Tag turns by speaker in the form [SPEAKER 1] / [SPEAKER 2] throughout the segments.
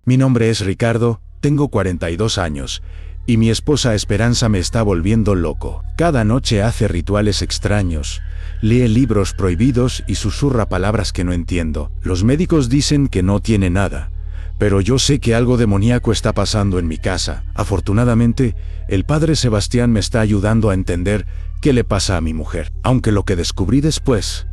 [SPEAKER 1] Mi nombre es Ricardo, tengo 42 años, y mi esposa Esperanza me está volviendo loco. Cada noche hace rituales extraños, lee libros prohibidos y susurra palabras que no entiendo. Los médicos dicen que no tiene nada, pero yo sé que algo demoníaco está pasando en mi casa. Afortunadamente, el padre Sebastián me está ayudando a entender qué le pasa a mi mujer, aunque lo que descubrí después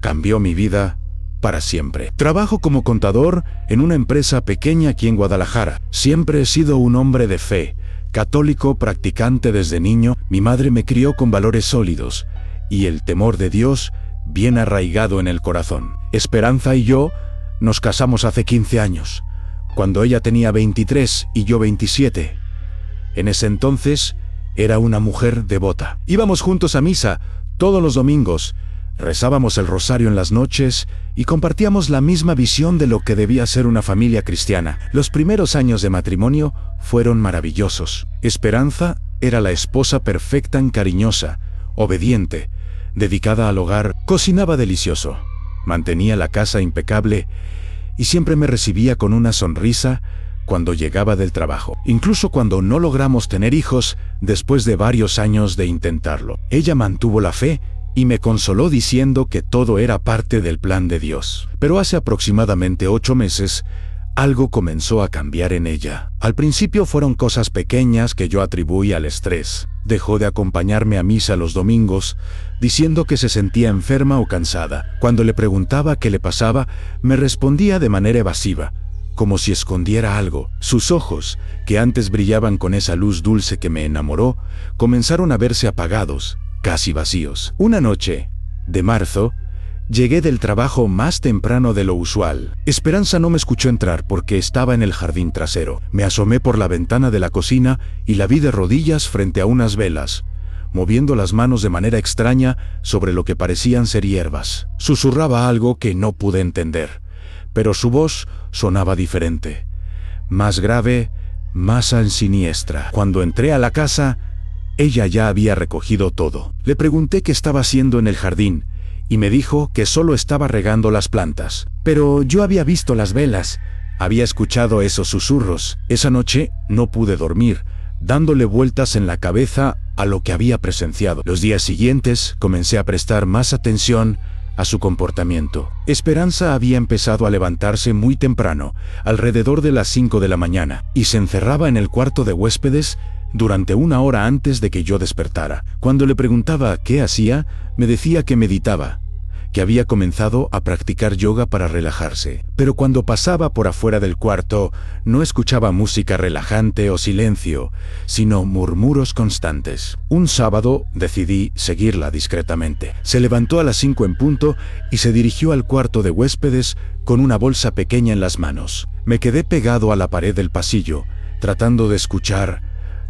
[SPEAKER 1] cambió mi vida para siempre. Trabajo como contador en una empresa pequeña aquí en Guadalajara. Siempre he sido un hombre de fe, católico practicante desde niño. Mi madre me crió con valores sólidos y el temor de Dios bien arraigado en el corazón. Esperanza y yo nos casamos hace 15 años, cuando ella tenía 23 y yo 27. En ese entonces era una mujer devota. Íbamos juntos a misa todos los domingos, rezábamos el rosario en las noches y compartíamos la misma visión de lo que debía ser una familia cristiana. Los primeros años de matrimonio fueron maravillosos. Esperanza era la esposa perfecta, cariñosa, obediente, dedicada al hogar, cocinaba delicioso, mantenía la casa impecable y siempre me recibía con una sonrisa cuando llegaba del trabajo. Incluso cuando no logramos tener hijos, después de varios años de intentarlo, ella mantuvo la fe y me consoló diciendo que todo era parte del plan de Dios. Pero hace aproximadamente 8 meses, algo comenzó a cambiar en ella. Al principio fueron cosas pequeñas que yo atribuí al estrés. Dejó de acompañarme a misa los domingos, diciendo que se sentía enferma o cansada. Cuando le preguntaba qué le pasaba, me respondía de manera evasiva, como si escondiera algo. Sus ojos, que antes brillaban con esa luz dulce que me enamoró, comenzaron a verse apagados, casi vacíos. Una noche de marzo, llegué del trabajo más temprano de lo usual. Esperanza no me escuchó entrar porque estaba en el jardín trasero. Me asomé por la ventana de la cocina y la vi de rodillas frente a unas velas, moviendo las manos de manera extraña sobre lo que parecían ser hierbas. Susurraba algo que no pude entender, pero su voz sonaba diferente, más grave, más siniestra. Cuando entré a la casa, ella ya había recogido todo. Le pregunté qué estaba haciendo en el jardín y me dijo que solo estaba regando las plantas. Pero yo había visto las velas, había escuchado esos susurros. Esa noche no pude dormir, dándole vueltas en la cabeza a lo que había presenciado. Los días siguientes comencé a prestar más atención a su comportamiento. Esperanza había empezado a levantarse muy temprano, alrededor de las 5 de la mañana, y se encerraba en el cuarto de huéspedes durante 1 hora antes de que yo despertara. Cuando le preguntaba qué hacía, me decía que meditaba, que había comenzado a practicar yoga para relajarse. Pero cuando pasaba por afuera del cuarto, no escuchaba música relajante o silencio, sino murmuros constantes. Un sábado decidí seguirla discretamente. Se levantó a las 5 en punto y se dirigió al cuarto de huéspedes con una bolsa pequeña en las manos. Me quedé pegado a la pared del pasillo, tratando de escuchar.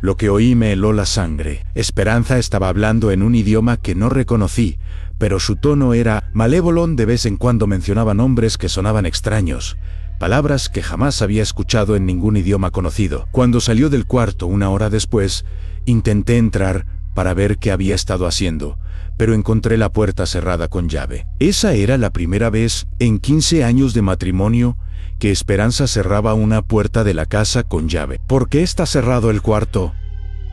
[SPEAKER 1] Lo que oí me heló la sangre. Esperanza estaba hablando en un idioma que no reconocí, pero su tono era malévolo. De vez en cuando mencionaba nombres que sonaban extraños, palabras que jamás había escuchado en ningún idioma conocido. Cuando salió del cuarto 1 hora después, intenté entrar para ver qué había estado haciendo, pero encontré la puerta cerrada con llave. Esa era la primera vez en 15 años de matrimonio que Esperanza cerraba una puerta de la casa con llave. ¿Por qué está cerrado el cuarto?,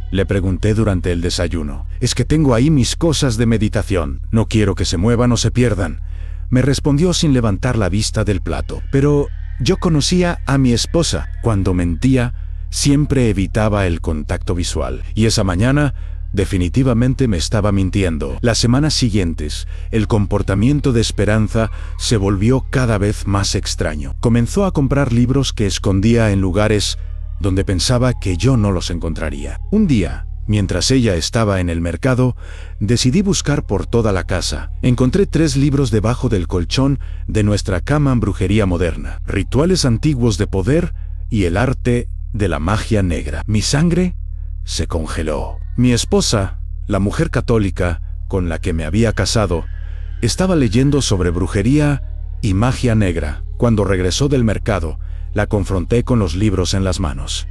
[SPEAKER 1] le pregunté durante el desayuno. Es que tengo ahí mis cosas de meditación. No quiero que se muevan o se pierdan, me respondió sin levantar la vista del plato. Pero yo conocía a mi esposa. Cuando mentía, siempre evitaba el contacto visual. Y esa mañana, definitivamente me estaba mintiendo. Las semanas siguientes, el comportamiento de Esperanza se volvió cada vez más extraño. Comenzó a comprar libros que escondía en lugares donde pensaba que yo no los encontraría. Un día, mientras ella estaba en el mercado, decidí buscar por toda la casa. Encontré 3 libros debajo del colchón de nuestra cama: Brujería moderna, Rituales antiguos de poder y El arte de la magia negra. Mi sangre se congeló. Mi esposa, la mujer católica con la que me había casado, estaba leyendo sobre brujería y magia negra. Cuando regresó del mercado, la confronté con los libros en las manos.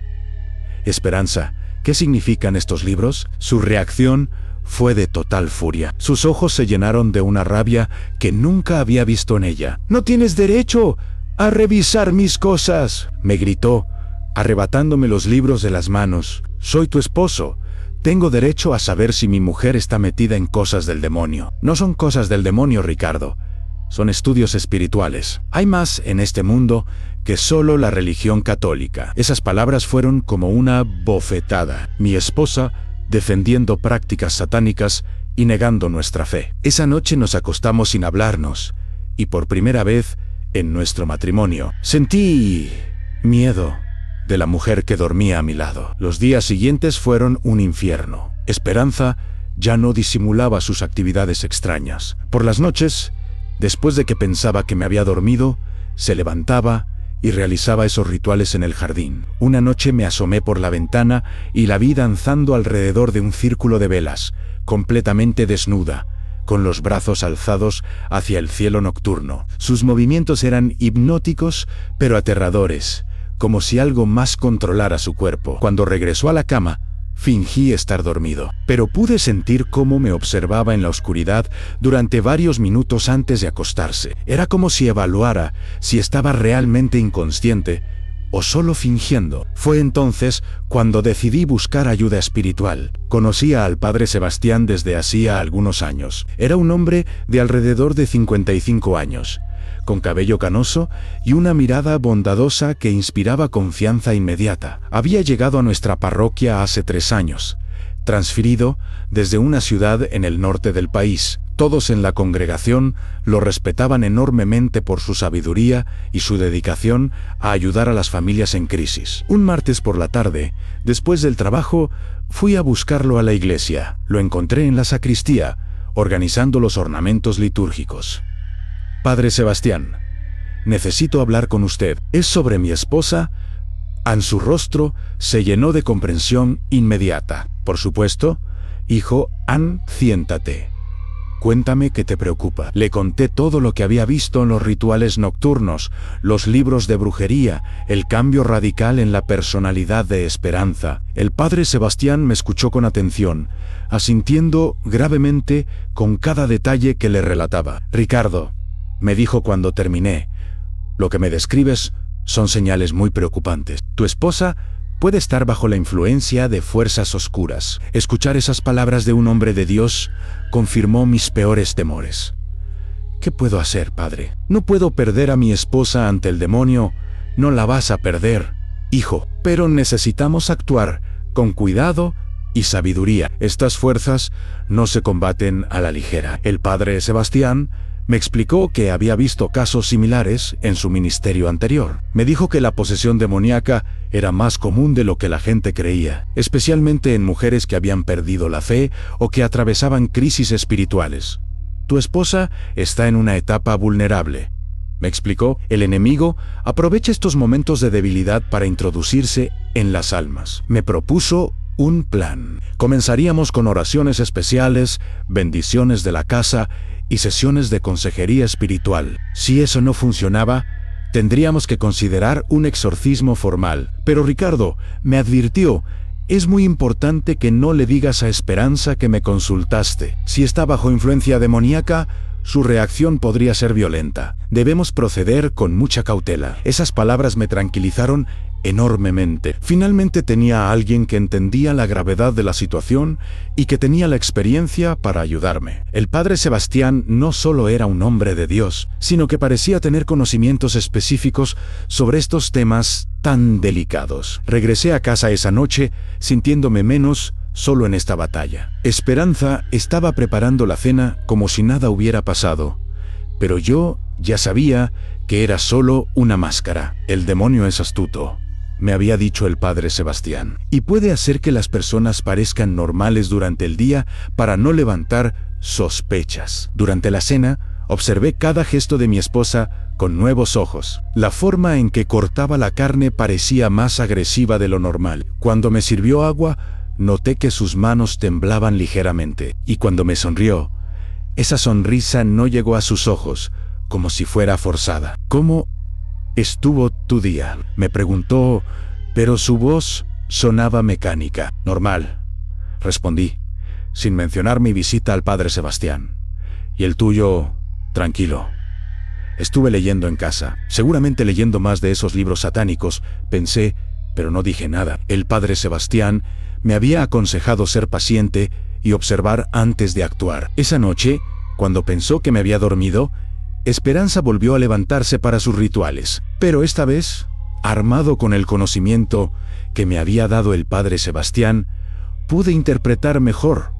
[SPEAKER 1] Esperanza, ¿qué significan estos libros? Su reacción fue de total furia. Sus ojos se llenaron de una rabia que nunca había visto en ella. «¡No tienes derecho!», a revisar mis cosas, me gritó, arrebatándome los libros de las manos. Soy tu esposo. Tengo derecho a saber si mi mujer está metida en cosas del demonio. No son cosas del demonio, Ricardo. Son estudios espirituales. Hay más en este mundo que solo la religión católica. Esas palabras fueron como una bofetada. Mi esposa defendiendo prácticas satánicas y negando nuestra fe. Esa noche nos acostamos sin hablarnos, y por primera vez en nuestro matrimonio sentí miedo de la mujer que dormía a mi lado. Los días siguientes fueron un infierno. Esperanza ya no disimulaba sus actividades extrañas. Por las noches, después de que pensaba que me había dormido, se levantaba y realizaba esos rituales en el jardín. Una noche me asomé por la ventana y la vi danzando alrededor de un círculo de velas, completamente desnuda, con los brazos alzados hacia el cielo nocturno. Sus movimientos eran hipnóticos, pero aterradores, como si algo más controlara su cuerpo. Cuando regresó a la cama, fingí estar dormido, pero pude sentir cómo me observaba en la oscuridad durante varios minutos antes de acostarse. Era como si evaluara si estaba realmente inconsciente o solo fingiendo. Fue entonces cuando decidí buscar ayuda espiritual. Conocía al padre Sebastián desde hacía algunos años. Era un hombre de alrededor de 55 años, con cabello canoso y una mirada bondadosa que inspiraba confianza inmediata. Había llegado a nuestra parroquia hace 3 años, transferido desde una ciudad en el norte del país. Todos en la congregación lo respetaban enormemente por su sabiduría y su dedicación a ayudar a las familias en crisis. Un martes por la tarde, después del trabajo, fui a buscarlo a la iglesia. Lo encontré en la sacristía, organizando los ornamentos litúrgicos. Padre Sebastián, necesito hablar con usted. ¿Es sobre mi esposa? Su rostro se llenó de comprensión inmediata. Por supuesto, hijo, siéntate. Cuéntame qué te preocupa. Le conté todo lo que había visto en los rituales nocturnos, los libros de brujería, el cambio radical en la personalidad de Esperanza. El padre Sebastián me escuchó con atención, asintiendo gravemente con cada detalle que le relataba. Ricardo, me dijo cuando terminé, lo que me describes son señales muy preocupantes. Tu esposa puede estar bajo la influencia de fuerzas oscuras. Escuchar esas palabras de un hombre de Dios confirmó mis peores temores. ¿Qué puedo hacer, padre? No puedo perder a mi esposa ante el demonio. No la vas a perder, hijo. Pero necesitamos actuar con cuidado y sabiduría. Estas fuerzas no se combaten a la ligera. El padre Sebastián me explicó que había visto casos similares en su ministerio anterior. Me dijo que la posesión demoníaca era más común de lo que la gente creía, especialmente en mujeres que habían perdido la fe o que atravesaban crisis espirituales. Tu esposa está en una etapa vulnerable. Me explicó, el enemigo aprovecha estos momentos de debilidad para introducirse en las almas. Me propuso un plan. Comenzaríamos con oraciones especiales, bendiciones de la casa y sesiones de consejería espiritual. Si eso no funcionaba, tendríamos que considerar un exorcismo formal. Pero Ricardo me advirtió, es muy importante que no le digas a Esperanza que me consultaste. Si está bajo influencia demoníaca, su reacción podría ser violenta. Debemos proceder con mucha cautela. Esas palabras me tranquilizaron enormemente. Finalmente tenía a alguien que entendía la gravedad de la situación y que tenía la experiencia para ayudarme. El padre Sebastián no solo era un hombre de Dios, sino que parecía tener conocimientos específicos sobre estos temas tan delicados. Regresé a casa esa noche sintiéndome menos solo en esta batalla. Esperanza estaba preparando la cena como si nada hubiera pasado, pero yo ya sabía que era solo una máscara. El demonio es astuto, me había dicho el padre Sebastián, y puede hacer que las personas parezcan normales durante el día para no levantar sospechas. Durante la cena, observé cada gesto de mi esposa con nuevos ojos. La forma en que cortaba la carne parecía más agresiva de lo normal. Cuando me sirvió agua, noté que sus manos temblaban ligeramente, y cuando me sonrió, esa sonrisa no llegó a sus ojos, como si fuera forzada. ¿Cómo estuvo tu día?, me preguntó, pero su voz sonaba mecánica. Normal, respondí, sin mencionar mi visita al padre Sebastián. ¿Y el tuyo? Tranquilo. Estuve leyendo en casa, seguramente leyendo más de esos libros satánicos, pensé, pero no dije nada. El padre Sebastián me había aconsejado ser paciente y observar antes de actuar. Esa noche, cuando pensó que me había dormido, Esperanza volvió a levantarse para sus rituales, pero esta vez, armado con el conocimiento que me había dado el padre Sebastián, pude interpretar mejor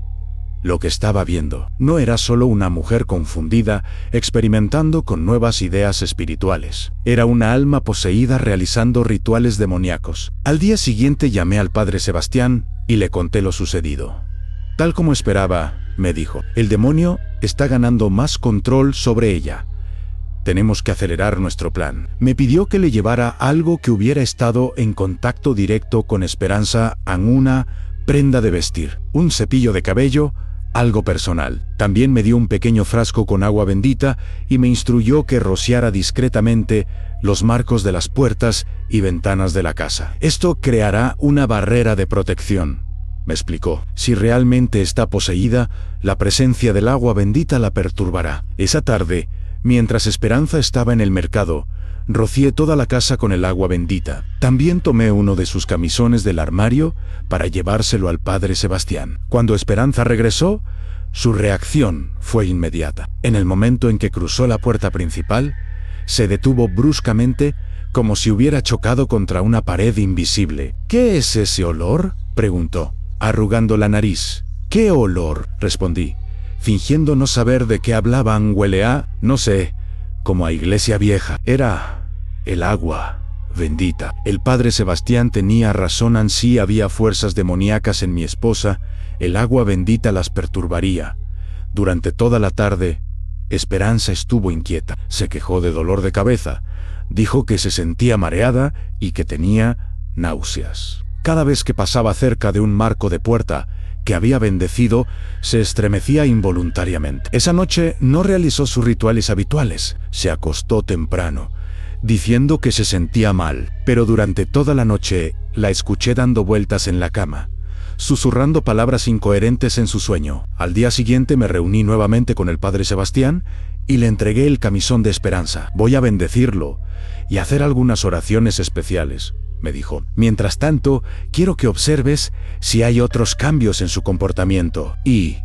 [SPEAKER 1] lo que estaba viendo. No era solo una mujer confundida, experimentando con nuevas ideas espirituales. Era una alma poseída realizando rituales demoníacos. Al día siguiente llamé al padre Sebastián y le conté lo sucedido. Tal como esperaba, me dijo, el demonio está ganando más control sobre ella. Tenemos que acelerar nuestro plan. Me pidió que le llevara algo que hubiera estado en contacto directo con Esperanza en una prenda de vestir, un cepillo de cabello, algo personal. También me dio un pequeño frasco con agua bendita y me instruyó que rociara discretamente los marcos de las puertas y ventanas de la casa. Esto creará una barrera de protección, me explicó. Si realmente está poseída, la presencia del agua bendita la perturbará. Esa tarde, mientras Esperanza estaba en el mercado, rocié toda la casa con el agua bendita. También tomé uno de sus camisones del armario para llevárselo al padre Sebastián. Cuando Esperanza regresó, su reacción fue inmediata. En el momento en que cruzó la puerta principal, se detuvo bruscamente como si hubiera chocado contra una pared invisible. «¿Qué es ese olor?», preguntó, arrugando la nariz. «¿Qué olor?», respondí, fingiendo no saber de qué hablaban. «Huele a, no sé, como a iglesia vieja». Era el agua bendita. El padre Sebastián tenía razón, ansí había fuerzas demoníacas en mi esposa, el agua bendita las perturbaría. Durante toda la tarde, Esperanza estuvo inquieta, se quejó de dolor de cabeza, dijo que se sentía mareada y que tenía náuseas. Cada vez que pasaba cerca de un marco de puerta que había bendecido, se estremecía involuntariamente. Esa noche no realizó sus rituales habituales, se acostó temprano, diciendo que se sentía mal, pero durante toda la noche la escuché dando vueltas en la cama, susurrando palabras incoherentes en su sueño. Al día siguiente me reuní nuevamente con el padre Sebastián y le entregué el camisón de Esperanza. «Voy a bendecirlo y hacer algunas oraciones especiales», me dijo. «Mientras tanto, quiero que observes si hay otros cambios en su comportamiento». Y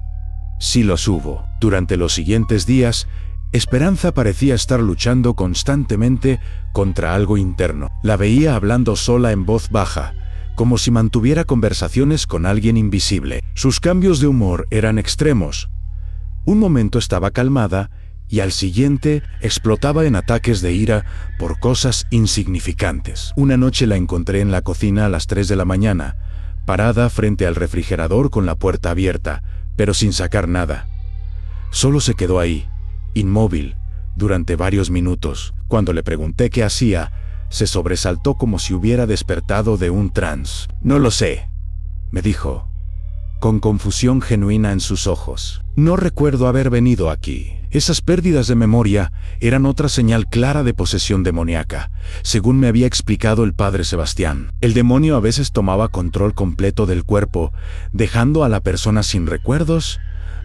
[SPEAKER 1] sí los hubo. Durante los siguientes días, Esperanza parecía estar luchando constantemente contra algo interno. La veía hablando sola en voz baja, como si mantuviera conversaciones con alguien invisible. Sus cambios de humor eran extremos. Un momento estaba calmada y al siguiente explotaba en ataques de ira por cosas insignificantes. Una noche la encontré en la cocina a las 3 de la mañana, parada frente al refrigerador con la puerta abierta, pero sin sacar nada. Solo se quedó ahí, inmóvil, durante varios minutos. Cuando le pregunté qué hacía, se sobresaltó como si hubiera despertado de un trance. «No lo sé», me dijo, con confusión genuina en sus ojos. «No recuerdo haber venido aquí». Esas pérdidas de memoria eran otra señal clara de posesión demoníaca, según me había explicado el padre Sebastián. El demonio a veces tomaba control completo del cuerpo, dejando a la persona sin recuerdos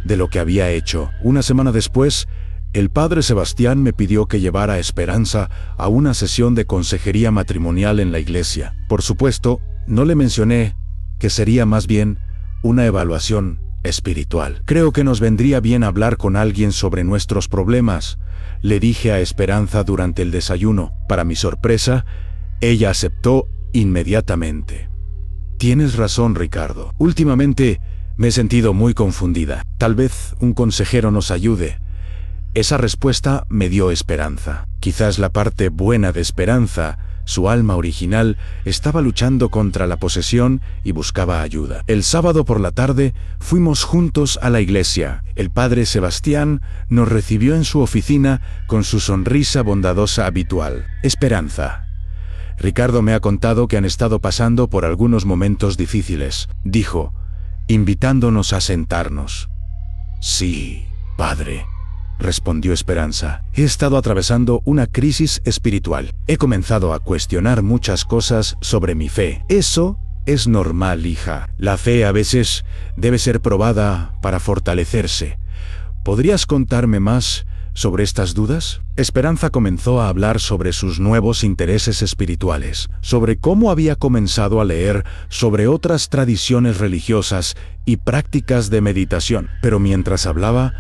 [SPEAKER 1] de lo que había hecho. Una semana después, el padre Sebastián me pidió que llevara a Esperanza a una sesión de consejería matrimonial en la iglesia. Por supuesto, no le mencioné que sería más bien una evaluación espiritual. «Creo que nos vendría bien hablar con alguien sobre nuestros problemas», le dije a Esperanza durante el desayuno. Para mi sorpresa, ella aceptó inmediatamente. «Tienes razón, Ricardo. Últimamente me he sentido muy confundida. Tal vez un consejero nos ayude». Esa respuesta me dio esperanza. Quizás la parte buena de Esperanza, su alma original, estaba luchando contra la posesión y buscaba ayuda. El sábado por la tarde fuimos juntos a la iglesia. El padre Sebastián nos recibió en su oficina con su sonrisa bondadosa habitual. «Esperanza, Ricardo me ha contado que han estado pasando por algunos momentos difíciles», dijo, invitándonos a sentarnos. «Sí, padre», respondió Esperanza. «He estado atravesando una crisis espiritual. He comenzado a cuestionar muchas cosas sobre mi fe». «Eso es normal, hija. La fe a veces debe ser probada para fortalecerse. ¿Podrías contarme más sobre estas dudas? Esperanza comenzó a hablar sobre sus nuevos intereses espirituales, sobre cómo había comenzado a leer sobre otras tradiciones religiosas y prácticas de meditación. Pero mientras hablaba,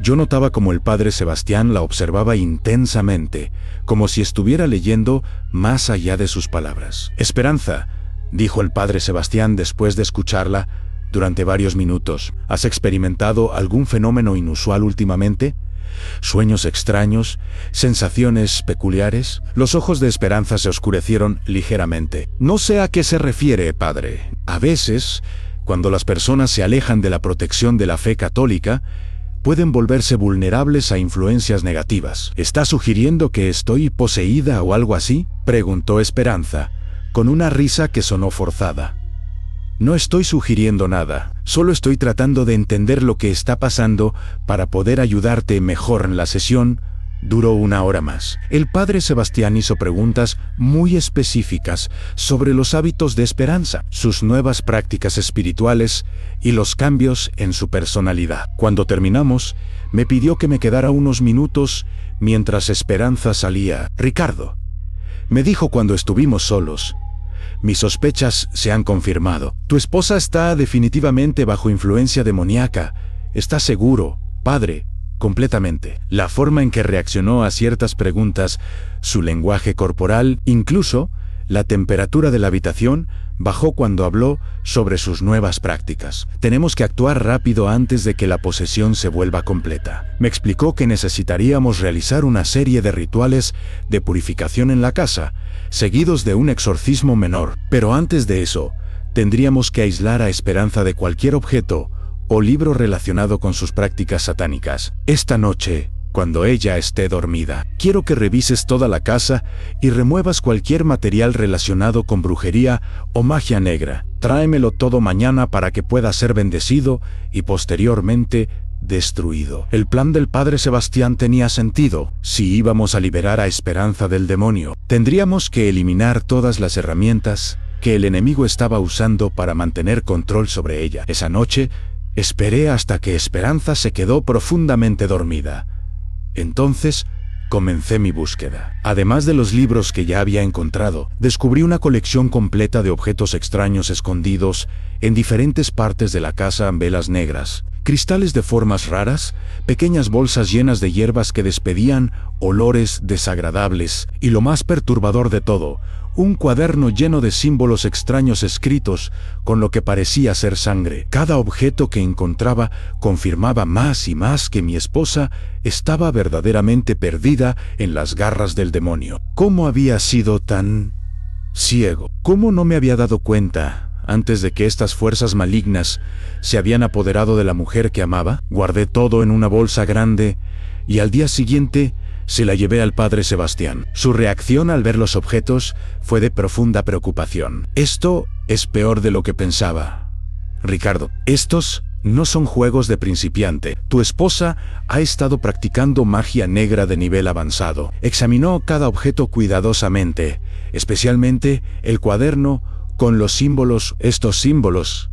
[SPEAKER 1] yo notaba como el padre Sebastián la observaba intensamente, como si estuviera leyendo más allá de sus palabras. Esperanza, dijo el padre Sebastián después de escucharla durante varios minutos, ¿has experimentado algún fenómeno inusual últimamente? ¿Sueños extraños? ¿Sensaciones peculiares? Los ojos de Esperanza se oscurecieron ligeramente. No sé a qué se refiere, padre. A veces, cuando las personas se alejan de la protección de la fe católica, pueden volverse vulnerables a influencias negativas. ¿Está sugiriendo que estoy poseída o algo así?, preguntó Esperanza, con una risa que sonó forzada. No estoy sugiriendo nada, solo estoy tratando de entender lo que está pasando para poder ayudarte mejor. En la sesión duró 1 hora más. El padre Sebastián hizo preguntas muy específicas sobre los hábitos de Esperanza, sus nuevas prácticas espirituales y los cambios en su personalidad. Cuando terminamos, me pidió que me quedara unos minutos mientras Esperanza salía. Ricardo, me dijo cuando estuvimos solos, mis sospechas se han confirmado. Tu esposa está definitivamente bajo influencia demoníaca. ¿Estás seguro, padre? Completamente. La forma en que reaccionó a ciertas preguntas, su lenguaje corporal, incluso la temperatura de la habitación, bajó cuando habló sobre sus nuevas prácticas. Tenemos que actuar rápido antes de que la posesión se vuelva completa. Me explicó que necesitaríamos realizar una serie de rituales de purificación en la casa, seguidos de un exorcismo menor. Pero antes de eso, tendríamos que aislar a Esperanza de cualquier objeto o libro relacionado con sus prácticas satánicas. Esta noche, cuando ella esté dormida, quiero que revises toda la casa y remuevas cualquier material relacionado con brujería o magia negra. Tráemelo todo mañana para que pueda ser bendecido y posteriormente destruido. El plan del padre Sebastián tenía sentido. Si íbamos a liberar a Esperanza del demonio, tendríamos que eliminar todas las herramientas que el enemigo estaba usando para mantener control sobre ella. Esa noche, esperé hasta que Esperanza se quedó profundamente dormida. Entonces, comencé mi búsqueda. Además de los libros que ya había encontrado, descubrí una colección completa de objetos extraños escondidos en diferentes partes de la casa: velas negras, cristales de formas raras, pequeñas bolsas llenas de hierbas que despedían olores desagradables, y lo más perturbador de todo, un cuaderno lleno de símbolos extraños escritos con lo que parecía ser sangre. Cada objeto que encontraba confirmaba más y más que mi esposa estaba verdaderamente perdida en las garras del demonio. ¿Cómo había sido tan ciego? ¿Cómo no me había dado cuenta antes de que estas fuerzas malignas se habían apoderado de la mujer que amaba? Guardé todo en una bolsa grande y al día siguiente se la llevé al padre Sebastián. Su reacción al ver los objetos fue de profunda preocupación. Esto es peor de lo que pensaba. Ricardo, estos no son juegos de principiante. Tu esposa ha estado practicando magia negra de nivel avanzado. Examinó cada objeto cuidadosamente, especialmente el cuaderno con los símbolos. Estos símbolos,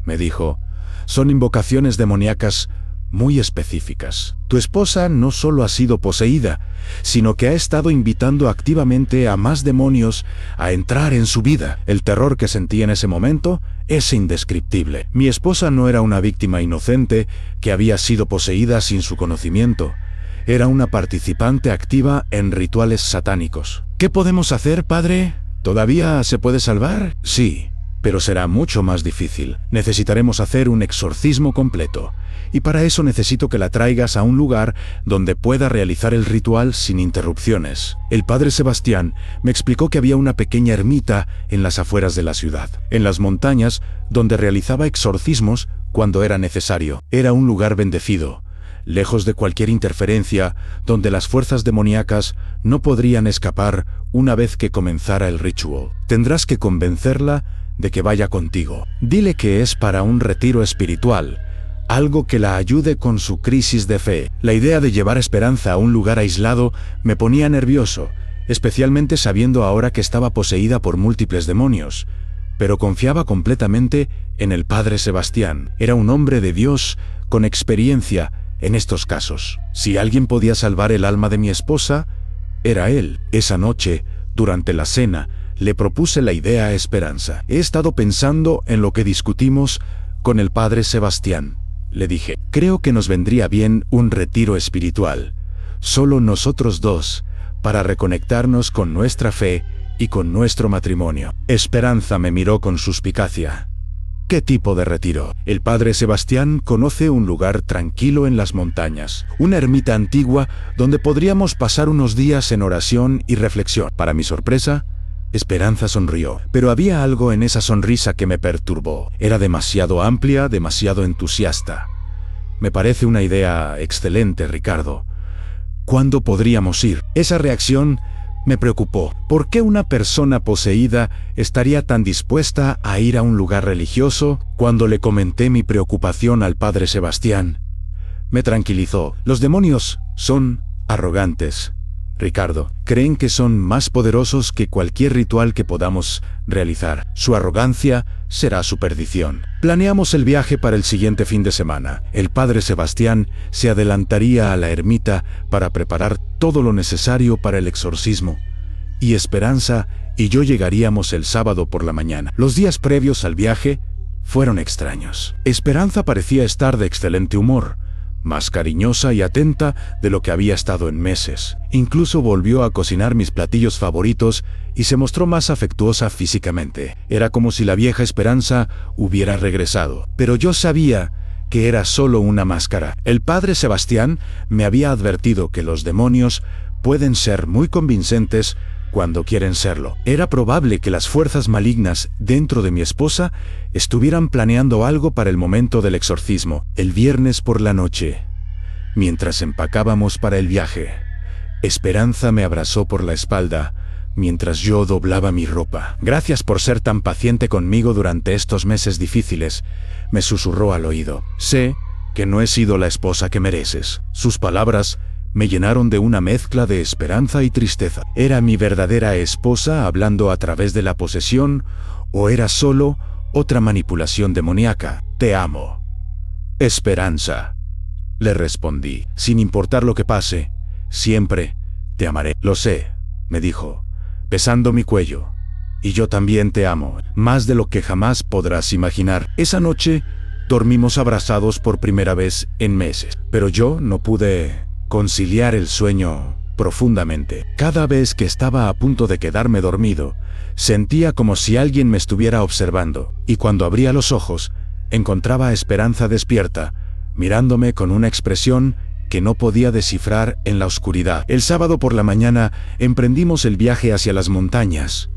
[SPEAKER 1] me dijo, son invocaciones demoníacas muy específicas. Tu esposa no solo ha sido poseída, sino que ha estado invitando activamente a más demonios a entrar en su vida. El terror que sentí en ese momento es indescriptible. Mi esposa no era una víctima inocente que había sido poseída sin su conocimiento. Era una participante activa en rituales satánicos. ¿Qué podemos hacer, padre? ¿Todavía se puede salvar? Sí, pero será mucho más difícil. Necesitaremos hacer un exorcismo completo. Y para eso necesito que la traigas a un lugar donde pueda realizar el ritual sin interrupciones. El padre Sebastián me explicó que había una pequeña ermita en las afueras de la ciudad, en las montañas, donde realizaba exorcismos cuando era necesario. Era un lugar bendecido, lejos de cualquier interferencia, donde las fuerzas demoníacas no podrían escapar una vez que comenzara el ritual. Tendrás que convencerla de que vaya contigo. Dile que es para un retiro espiritual, algo que la ayude con su crisis de fe. La idea de llevar Esperanza a un lugar aislado me ponía nervioso, especialmente sabiendo ahora que estaba poseída por múltiples demonios. Pero confiaba completamente en el padre Sebastián. Era un hombre de Dios con experiencia En estos casos, si alguien podía salvar el alma de mi esposa, era él. Esa noche, durante la cena, le propuse la idea a Esperanza. He estado pensando en lo que discutimos con el padre Sebastián. Le dije, creo que nos vendría bien un retiro espiritual, solo nosotros dos, para reconectarnos con nuestra fe y con nuestro matrimonio. Esperanza me miró con suspicacia. ¿Qué tipo de retiro? El padre Sebastián conoce un lugar tranquilo en las montañas, una ermita antigua donde podríamos pasar unos días en oración y reflexión. Para mi sorpresa, Esperanza sonrió, pero había algo en esa sonrisa que me perturbó. Era demasiado amplia, demasiado entusiasta. Me parece una idea excelente, Ricardo. ¿Cuándo podríamos ir? Esa reacción me preocupó. ¿Por qué una persona poseída estaría tan dispuesta a ir a un lugar religioso? Cuando le comenté mi preocupación al padre Sebastián, me tranquilizó. Los demonios son arrogantes, Ricardo. Creen que son más poderosos que cualquier ritual que podamos realizar. Su arrogancia será su perdición. Planeamos el viaje para el siguiente fin de semana. El padre Sebastián se adelantaría a la ermita para preparar todo lo necesario para el exorcismo, y Esperanza y yo llegaríamos el sábado por la mañana. Los días previos al viaje fueron extraños. Esperanza parecía estar de excelente humor, más cariñosa y atenta de lo que había estado en meses. Incluso volvió a cocinar mis platillos favoritos y se mostró más afectuosa físicamente. Era como si la vieja Esperanza hubiera regresado. Pero yo sabía que era solo una máscara. El padre Sebastián me había advertido que los demonios pueden ser muy convincentes cuando quieren serlo. Era probable que las fuerzas malignas dentro de mi esposa estuvieran planeando algo para el momento del exorcismo. El viernes por la noche, mientras empacábamos para el viaje, Esperanza me abrazó por la espalda mientras yo doblaba mi ropa. Gracias por ser tan paciente conmigo durante estos meses difíciles, me susurró al oído. Sé que no he sido la esposa que mereces. Sus palabras me llenaron de una mezcla de esperanza y tristeza. ¿Era mi verdadera esposa hablando a través de la posesión o era solo otra manipulación demoníaca? Te amo, Esperanza, le respondí. Sin importar lo que pase, siempre te amaré. Lo sé, me dijo, besando mi cuello. Y yo también te amo, más de lo que jamás podrás imaginar. Esa noche dormimos abrazados por primera vez en meses, pero yo no pude conciliar el sueño profundamente. Cada vez que estaba a punto de quedarme dormido, sentía como si alguien me estuviera observando, y cuando abría los ojos, encontraba a Esperanza despierta, mirándome con una expresión que no podía descifrar en la oscuridad. El sábado por la mañana emprendimos el viaje hacia las montañas.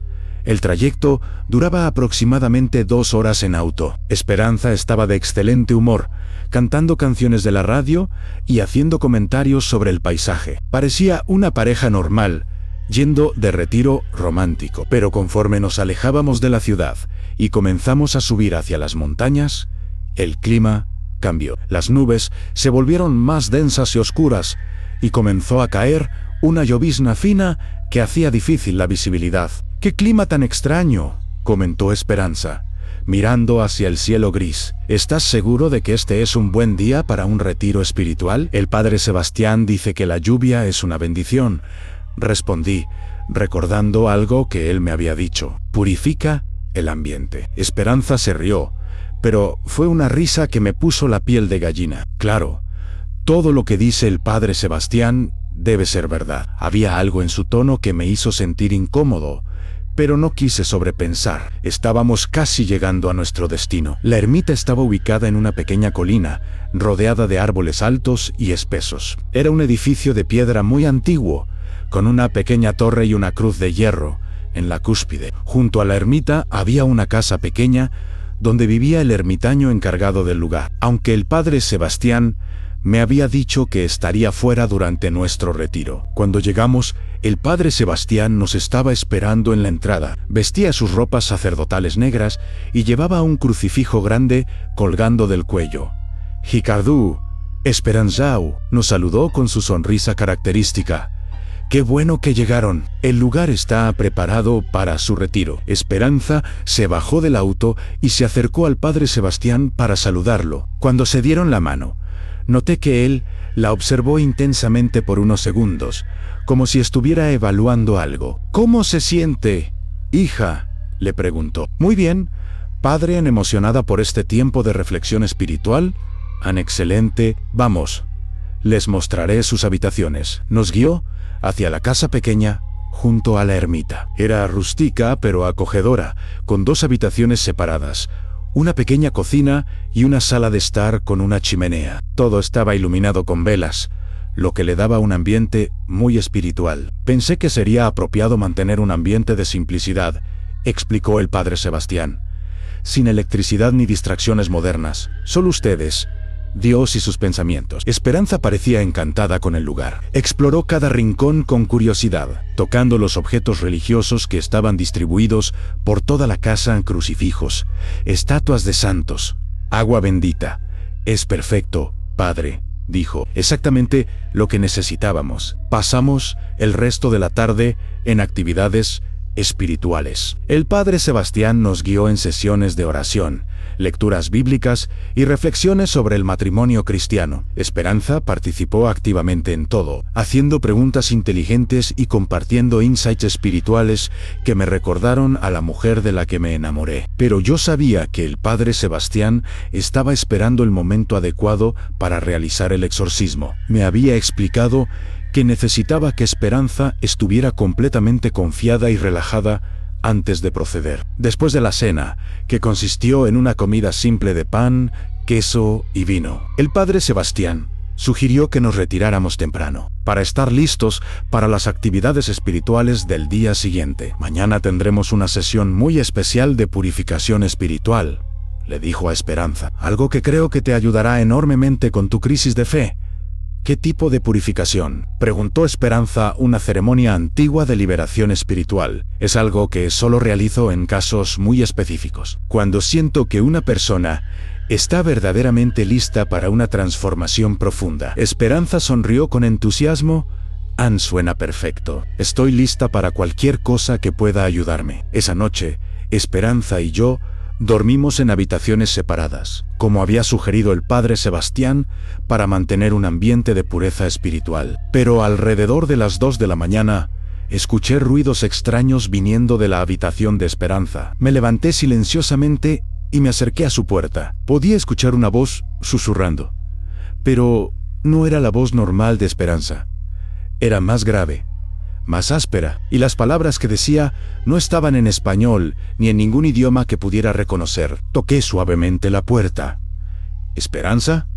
[SPEAKER 1] El trayecto duraba aproximadamente 2 horas en auto. Esperanza estaba de excelente humor, cantando canciones de la radio y haciendo comentarios sobre el paisaje. Parecía una pareja normal, yendo de retiro romántico. Pero conforme nos alejábamos de la ciudad y comenzamos a subir hacia las montañas, el clima cambió. Las nubes se volvieron más densas y oscuras, y comenzó a caer una llovizna fina que hacía difícil la visibilidad. «¡Qué clima tan extraño!», comentó Esperanza, mirando hacia el cielo gris. «¿Estás seguro de que este es un buen día para un retiro espiritual? El padre Sebastián dice que la lluvia es una bendición», respondí, recordando algo que él me había dicho. «Purifica el ambiente». Esperanza se rió, pero fue una risa que me puso la piel de gallina. Claro, todo lo que dice el padre Sebastián debe ser verdad. Había algo en su tono que me hizo sentir incómodo, pero no quise sobrepensar. Estábamos casi llegando a nuestro destino. La ermita estaba ubicada en una pequeña colina, rodeada de árboles altos y espesos. Era un edificio de piedra muy antiguo, con una pequeña torre y una cruz de hierro en la cúspide. Junto a la ermita había una casa pequeña, donde vivía el ermitaño encargado del lugar. Aunque el padre Sebastián me había dicho que estaría fuera durante nuestro retiro. Cuando llegamos, el padre Sebastián nos estaba esperando en la entrada. Vestía sus ropas sacerdotales negras y llevaba un crucifijo grande colgando del cuello. «Ricardo, Esperanzau», nos saludó con su sonrisa característica. «Qué bueno que llegaron. El lugar está preparado para su retiro». Esperanza se bajó del auto y se acercó al padre Sebastián para saludarlo. Cuando se dieron la mano, Noté que él la observó intensamente por unos segundos, como si estuviera evaluando algo. «¿Cómo se siente, hija?», le preguntó. «Muy bien, padre», emocionada por este tiempo de reflexión espiritual. «Excelente. Vamos. Les mostraré sus habitaciones». Nos guió hacia la casa pequeña junto a la ermita. Era rústica pero acogedora, con 2 habitaciones separadas, una pequeña cocina y una sala de estar con una chimenea. Todo estaba iluminado con velas, lo que le daba un ambiente muy espiritual. «Pensé que sería apropiado mantener un ambiente de simplicidad», explicó el padre Sebastián. «Sin electricidad ni distracciones modernas, solo ustedes, Dios y sus pensamientos». Esperanza parecía encantada con el lugar. Exploró cada rincón con curiosidad, tocando los objetos religiosos que estaban distribuidos por toda la casa: crucifijos, estatuas de santos, agua bendita. «Es perfecto, padre», dijo. «Exactamente lo que necesitábamos». Pasamos el resto de la tarde en actividades espirituales. El padre Sebastián nos guió en sesiones de oración, lecturas bíblicas y reflexiones sobre el matrimonio cristiano. Esperanza participó activamente en todo, haciendo preguntas inteligentes y compartiendo insights espirituales que me recordaron a la mujer de la que me enamoré. Pero yo sabía que el padre Sebastián estaba esperando el momento adecuado para realizar el exorcismo. Me había explicado que necesitaba que Esperanza estuviera completamente confiada y relajada antes de proceder. Después de la cena, que consistió en una comida simple de pan, queso y vino, el padre Sebastián sugirió que nos retiráramos temprano, para estar listos para las actividades espirituales del día siguiente. «Mañana tendremos una sesión muy especial de purificación espiritual», le dijo a Esperanza. «Algo que creo que te ayudará enormemente con tu crisis de fe». «¿Qué tipo de purificación?», preguntó Esperanza. «Una ceremonia antigua de liberación espiritual. Es algo que solo realizo en casos muy específicos. Cuando siento que una persona está verdaderamente lista para una transformación profunda». Esperanza sonrió con entusiasmo. «Suena perfecto. Estoy lista para cualquier cosa que pueda ayudarme». Esa noche, Esperanza y yo dormimos en habitaciones separadas, como había sugerido el padre Sebastián, para mantener un ambiente de pureza espiritual. Pero alrededor de las 2 de la mañana, escuché ruidos extraños viniendo de la habitación de Esperanza. Me levanté silenciosamente y me acerqué a su puerta. Podía escuchar una voz susurrando, pero no era la voz normal de Esperanza. Era más grave, más áspera, y las palabras que decía no estaban en español ni en ningún idioma que pudiera reconocer. Toqué suavemente la puerta. «¿Esperanza?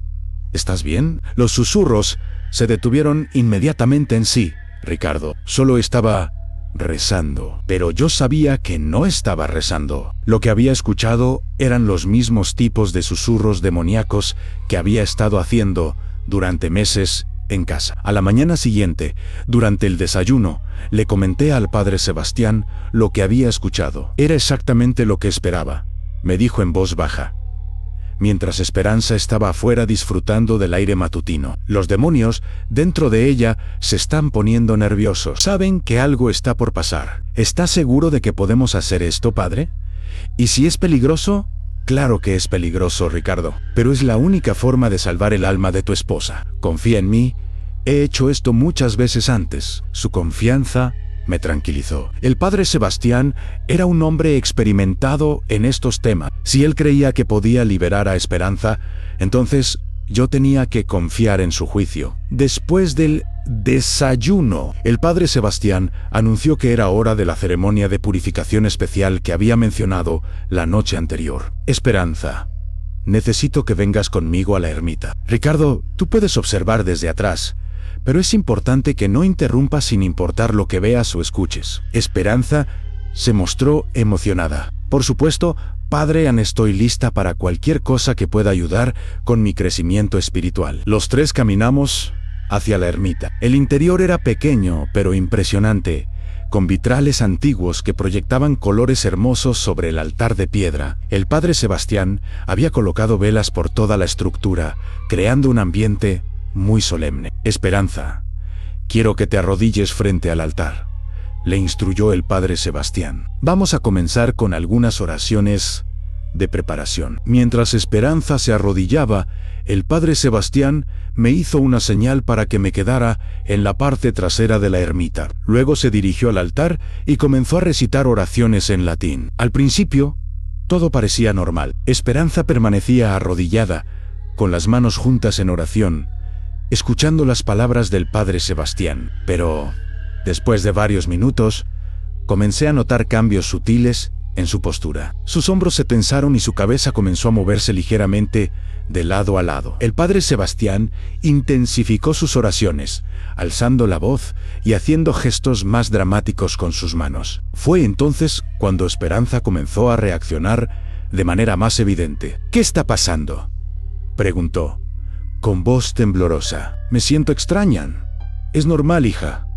[SPEAKER 1] ¿Estás bien?». Los susurros se detuvieron inmediatamente en sí. «Ricardo, solo estaba rezando». Pero yo sabía que no estaba rezando. Lo que había escuchado eran los mismos tipos de susurros demoníacos que había estado haciendo durante meses en casa. A la mañana siguiente, durante el desayuno, le comenté al padre Sebastián lo que había escuchado. «Era exactamente lo que esperaba», me dijo en voz baja, mientras Esperanza estaba afuera disfrutando del aire matutino. «Los demonios dentro de ella se están poniendo nerviosos. Saben que algo está por pasar. ¿Estás seguro de que podemos hacer esto, padre? ¿Y si es peligroso?». «Claro que es peligroso, Ricardo, pero es la única forma de salvar el alma de tu esposa. Confía en mí. He hecho esto muchas veces antes». Su confianza me tranquilizó. El padre Sebastián era un hombre experimentado en estos temas. Si él creía que podía liberar a Esperanza, entonces yo tenía que confiar en su juicio. Después del desayuno, el padre Sebastián anunció que era hora de la ceremonia de purificación especial que había mencionado la noche anterior. «Esperanza, necesito que vengas conmigo a la ermita. Ricardo, tú puedes observar desde atrás, pero es importante que no interrumpas sin importar lo que veas o escuches». Esperanza se mostró emocionada. «Por supuesto, padre, estoy lista para cualquier cosa que pueda ayudar con mi crecimiento espiritual». Los tres caminamos hacia la ermita. El interior era pequeño, pero impresionante, con vitrales antiguos que proyectaban colores hermosos sobre el altar de piedra. El padre Sebastián había colocado velas por toda la estructura, creando un ambiente muy solemne. «Esperanza, quiero que te arrodilles frente al altar», le instruyó el padre Sebastián. «Vamos a comenzar con algunas oraciones de preparación. Mientras Esperanza se arrodillaba, el padre Sebastián me hizo una señal para que me quedara en la parte trasera de la ermita. Luego se dirigió al altar y comenzó a recitar oraciones en latín. Al principio, todo parecía normal. Esperanza permanecía arrodillada, con las manos juntas en oración, escuchando las palabras del padre Sebastián. Pero, después de varios minutos, comencé a notar cambios sutiles en su postura. Sus hombros se tensaron y su cabeza comenzó a moverse ligeramente de lado a lado. El padre Sebastián intensificó sus oraciones, alzando la voz y haciendo gestos más dramáticos con sus manos. Fue entonces cuando Esperanza comenzó a reaccionar de manera más evidente. «¿Qué está pasando?», preguntó, con voz temblorosa. «Me siento extraña». «Es normal, hija»,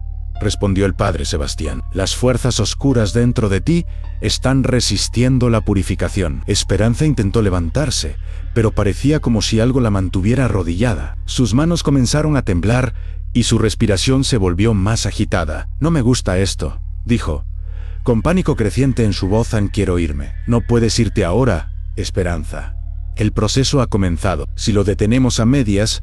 [SPEAKER 1] respondió el padre Sebastián. «Las fuerzas oscuras dentro de ti están resistiendo la purificación». Esperanza intentó levantarse, pero parecía como si algo la mantuviera arrodillada. Sus manos comenzaron a temblar y su respiración se volvió más agitada. «No me gusta esto», dijo, con pánico creciente en su voz. «Quiero irme». «No puedes irte ahora, Esperanza. El proceso ha comenzado. Si lo detenemos a medias,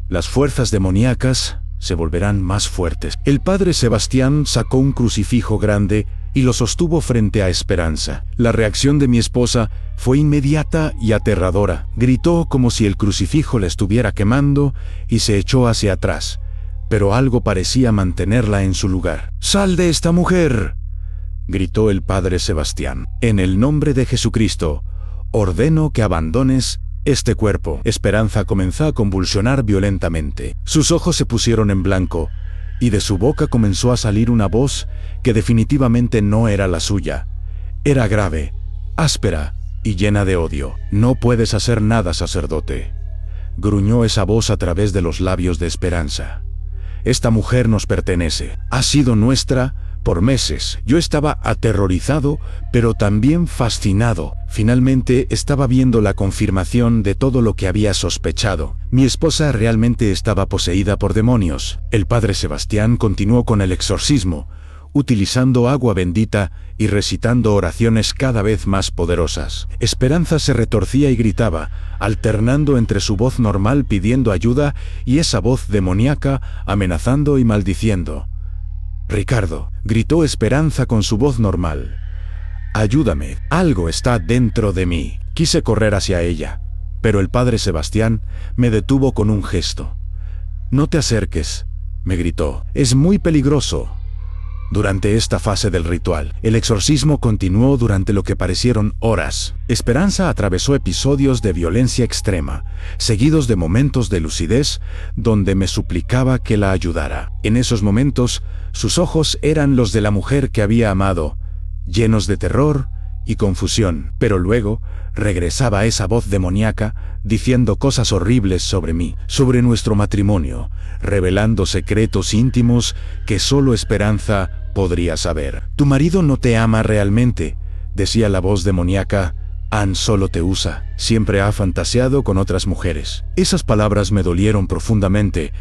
[SPEAKER 1] las fuerzas demoníacas se volverán más fuertes». El padre Sebastián sacó un crucifijo grande y lo sostuvo frente a Esperanza. La reacción de mi esposa fue inmediata y aterradora. Gritó como si el crucifijo la estuviera quemando y se echó hacia atrás, pero algo parecía mantenerla en su lugar. «¡Sal de esta mujer!», gritó el padre Sebastián. «En el nombre de Jesucristo, ordeno que abandones este cuerpo». Esperanza comenzó a convulsionar violentamente. Sus ojos se pusieron en blanco y de su boca comenzó a salir una voz que definitivamente no era la suya. Era grave, áspera y llena de odio. «No puedes hacer nada, sacerdote», gruñó esa voz a través de los labios de Esperanza. «Esta mujer nos pertenece. Ha sido nuestra por meses». Yo estaba aterrorizado, pero también fascinado. Finalmente estaba viendo la confirmación de todo lo que había sospechado. Mi esposa realmente estaba poseída por demonios. El padre Sebastián continuó con el exorcismo, utilizando agua bendita y recitando oraciones cada vez más poderosas. Esperanza se retorcía y gritaba, alternando entre su voz normal pidiendo ayuda y esa voz demoníaca amenazando y maldiciendo. «Ricardo», gritó Esperanza con su voz normal, «ayúdame, algo está dentro de mí». Quise correr hacia ella, pero el padre Sebastián me detuvo con un gesto. «No te acerques», me gritó, «es muy peligroso». Durante esta fase del ritual, el exorcismo continuó durante lo que parecieron horas. Esperanza atravesó episodios de violencia extrema, seguidos de momentos de lucidez donde me suplicaba que la ayudara. En esos momentos, sus ojos eran los de la mujer que había amado, llenos de terror y confusión. Pero luego regresaba esa voz demoníaca diciendo cosas horribles sobre mí, sobre nuestro matrimonio, revelando secretos íntimos que solo Esperanza podría saber. «Tu marido no te ama realmente», decía la voz demoníaca. «Ann solo te usa. Siempre ha fantaseado con otras mujeres». Esas palabras me dolieron profundamente,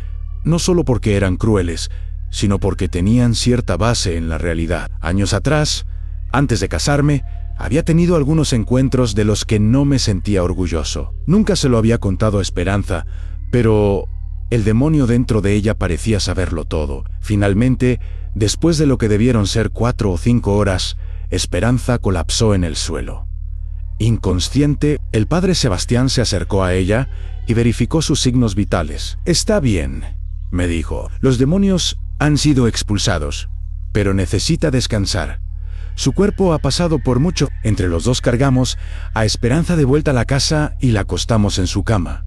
[SPEAKER 1] no solo porque eran crueles, sino porque tenían cierta base en la realidad. Años atrás, antes de casarme, había tenido algunos encuentros de los que no me sentía orgulloso. Nunca se lo había contado a Esperanza, pero el demonio dentro de ella parecía saberlo todo. Finalmente, después de lo que debieron ser 4 o 5 horas, Esperanza colapsó en el suelo. Inconsciente, el padre Sebastián se acercó a ella y verificó sus signos vitales. «Está bien», me dijo. «Los demonios han sido expulsados, pero necesita descansar. Su cuerpo ha pasado por mucho». Entre los dos cargamos a Esperanza de vuelta a la casa y la acostamos en su cama.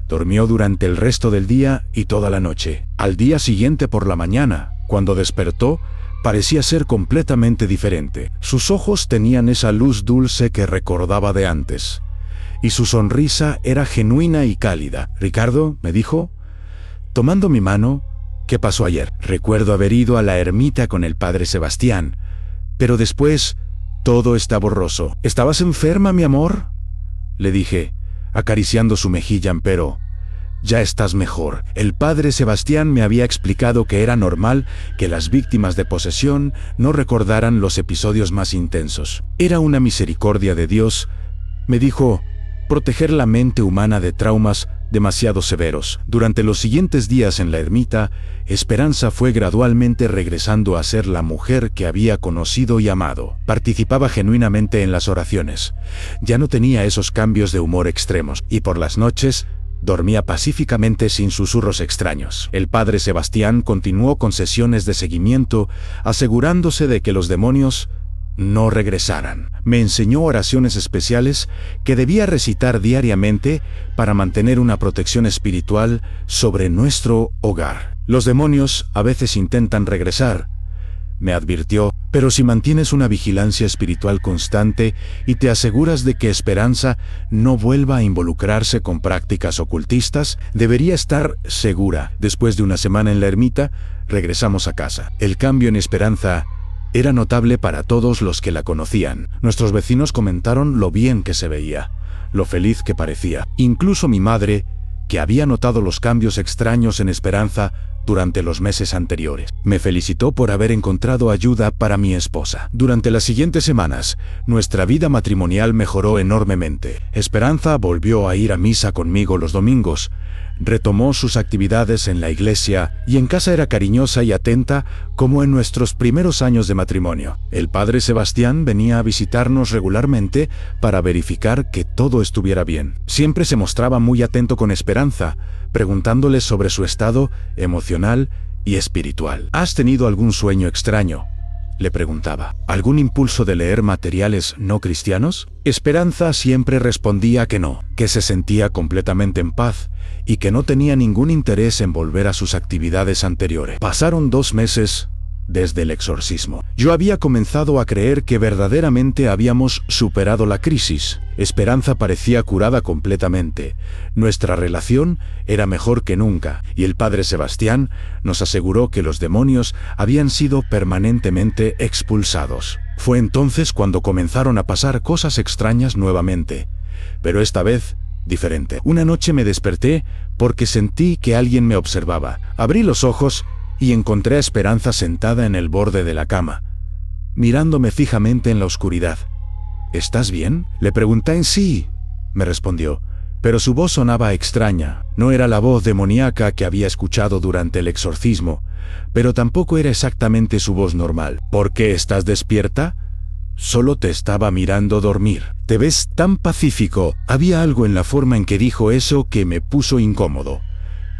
[SPEAKER 1] Durmió durante el resto del día y toda la noche. Al día siguiente por la mañana, cuando despertó, parecía ser completamente diferente. Sus ojos tenían esa luz dulce que recordaba de antes, y su sonrisa era genuina y cálida. «Ricardo», me dijo, tomando mi mano, «¿qué pasó ayer?» «Recuerdo haber ido a la ermita con el padre Sebastián, pero después todo está borroso». «¿Estabas enferma, mi amor?», le dije, acariciando su mejilla. «Pero ya estás mejor». El padre Sebastián me había explicado que era normal que las víctimas de posesión no recordaran los episodios más intensos. Era una misericordia de Dios, Me dijo, proteger la mente humana de traumas demasiado severos. Durante los siguientes días en la ermita, Esperanza fue gradualmente regresando a ser la mujer que había conocido y amado. Participaba genuinamente en las oraciones. Ya no tenía esos cambios de humor extremos, y por las noches dormía pacíficamente sin susurros extraños. El padre Sebastián continuó con sesiones de seguimiento, asegurándose de que los demonios no regresaran. Me enseñó oraciones especiales que debía recitar diariamente para mantener una protección espiritual sobre nuestro hogar. Los demonios a veces intentan regresar, me advirtió, pero si mantienes una vigilancia espiritual constante y te aseguras de que Esperanza no vuelva a involucrarse con prácticas ocultistas, debería estar segura. Después de una semana en la ermita, regresamos a casa. El cambio en Esperanza era notable para todos los que la conocían. Nuestros vecinos comentaron lo bien que se veía, lo feliz que parecía. Incluso mi madre, que había notado los cambios extraños en Esperanza durante los meses anteriores, me felicitó por haber encontrado ayuda para mi esposa. Durante las siguientes semanas, nuestra vida matrimonial mejoró enormemente. Esperanza volvió a ir a misa conmigo los domingos, retomó sus actividades en la iglesia y en casa era cariñosa y atenta como en nuestros primeros años de matrimonio. El padre Sebastián venía a visitarnos regularmente para verificar que todo estuviera bien. Siempre se mostraba muy atento con Esperanza, preguntándole sobre su estado emocional y espiritual. ¿Has tenido algún sueño extraño?, le preguntaba. ¿Algún impulso de leer materiales no cristianos? Esperanza siempre respondía que no, que se sentía completamente en paz y que no tenía ningún interés en volver a sus actividades anteriores. Pasaron 2 meses desde el exorcismo. Yo había comenzado a creer que verdaderamente habíamos superado la crisis. Esperanza parecía curada completamente. Nuestra relación era mejor que nunca, y el padre Sebastián nos aseguró que los demonios habían sido permanentemente expulsados. Fue entonces cuando comenzaron a pasar cosas extrañas nuevamente, pero esta vez diferente. Una noche me desperté porque sentí que alguien me observaba. Abrí los ojos y encontré a Esperanza sentada en el borde de la cama, mirándome fijamente en la oscuridad. ¿Estás bien?, le pregunté. Sí, me respondió, pero su voz sonaba extraña. No era la voz demoníaca que había escuchado durante el exorcismo, pero tampoco era exactamente su voz normal. ¿Por qué estás despierta? Solo te estaba mirando dormir. Te ves tan pacífico. Había algo en la forma en que dijo eso que me puso incómodo,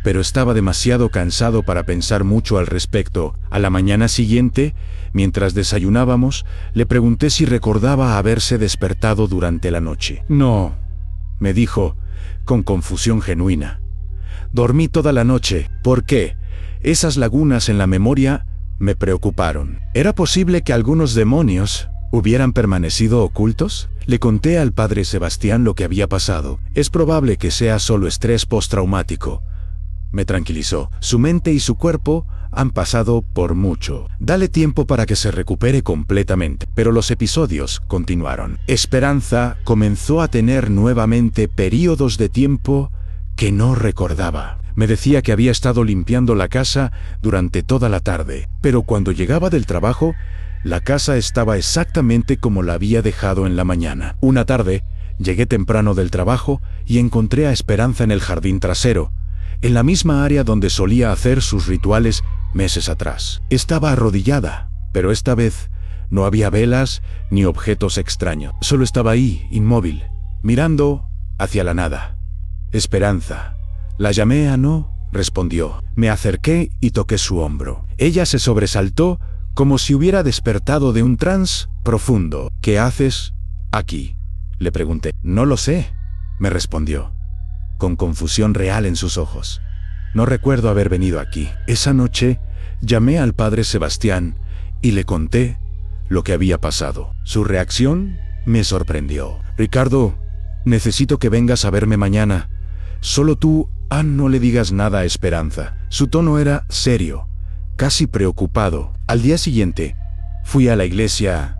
[SPEAKER 1] pero estaba demasiado cansado para pensar mucho al respecto. A la mañana siguiente, mientras desayunábamos, le pregunté si recordaba haberse despertado durante la noche. No, me dijo, con confusión genuina. Dormí toda la noche. ¿Por qué? Esas lagunas en la memoria me preocuparon. ¿Era posible que algunos demonios hubieran permanecido ocultos? Le conté al padre Sebastián lo que había pasado. Es probable que sea solo estrés postraumático, me tranquilizó. Su mente y su cuerpo han pasado por mucho. Dale tiempo para que se recupere completamente. Pero los episodios continuaron. Esperanza comenzó a tener nuevamente períodos de tiempo que no recordaba. Me decía que había estado limpiando la casa durante toda la tarde, pero cuando llegaba del trabajo, la casa estaba exactamente como la había dejado en la mañana. Una tarde, llegué temprano del trabajo y encontré a Esperanza en el jardín trasero, en la misma área donde solía hacer sus rituales meses atrás. Estaba arrodillada, pero esta vez no había velas ni objetos extraños. Solo estaba ahí, inmóvil, mirando hacia la nada. Esperanza. La llamé. No, respondió. Me acerqué y toqué su hombro. Ella se sobresaltó como si hubiera despertado de un trance profundo. ¿Qué haces aquí?, le pregunté. No lo sé, me respondió, con confusión real en sus ojos. No recuerdo haber venido aquí. Esa noche llamé al padre Sebastián y le conté lo que había pasado. Su reacción me sorprendió. Ricardo, necesito que vengas a verme mañana. Solo tú. No le digas nada a Esperanza. Su tono era serio, casi preocupado. Al día siguiente, fui a la iglesia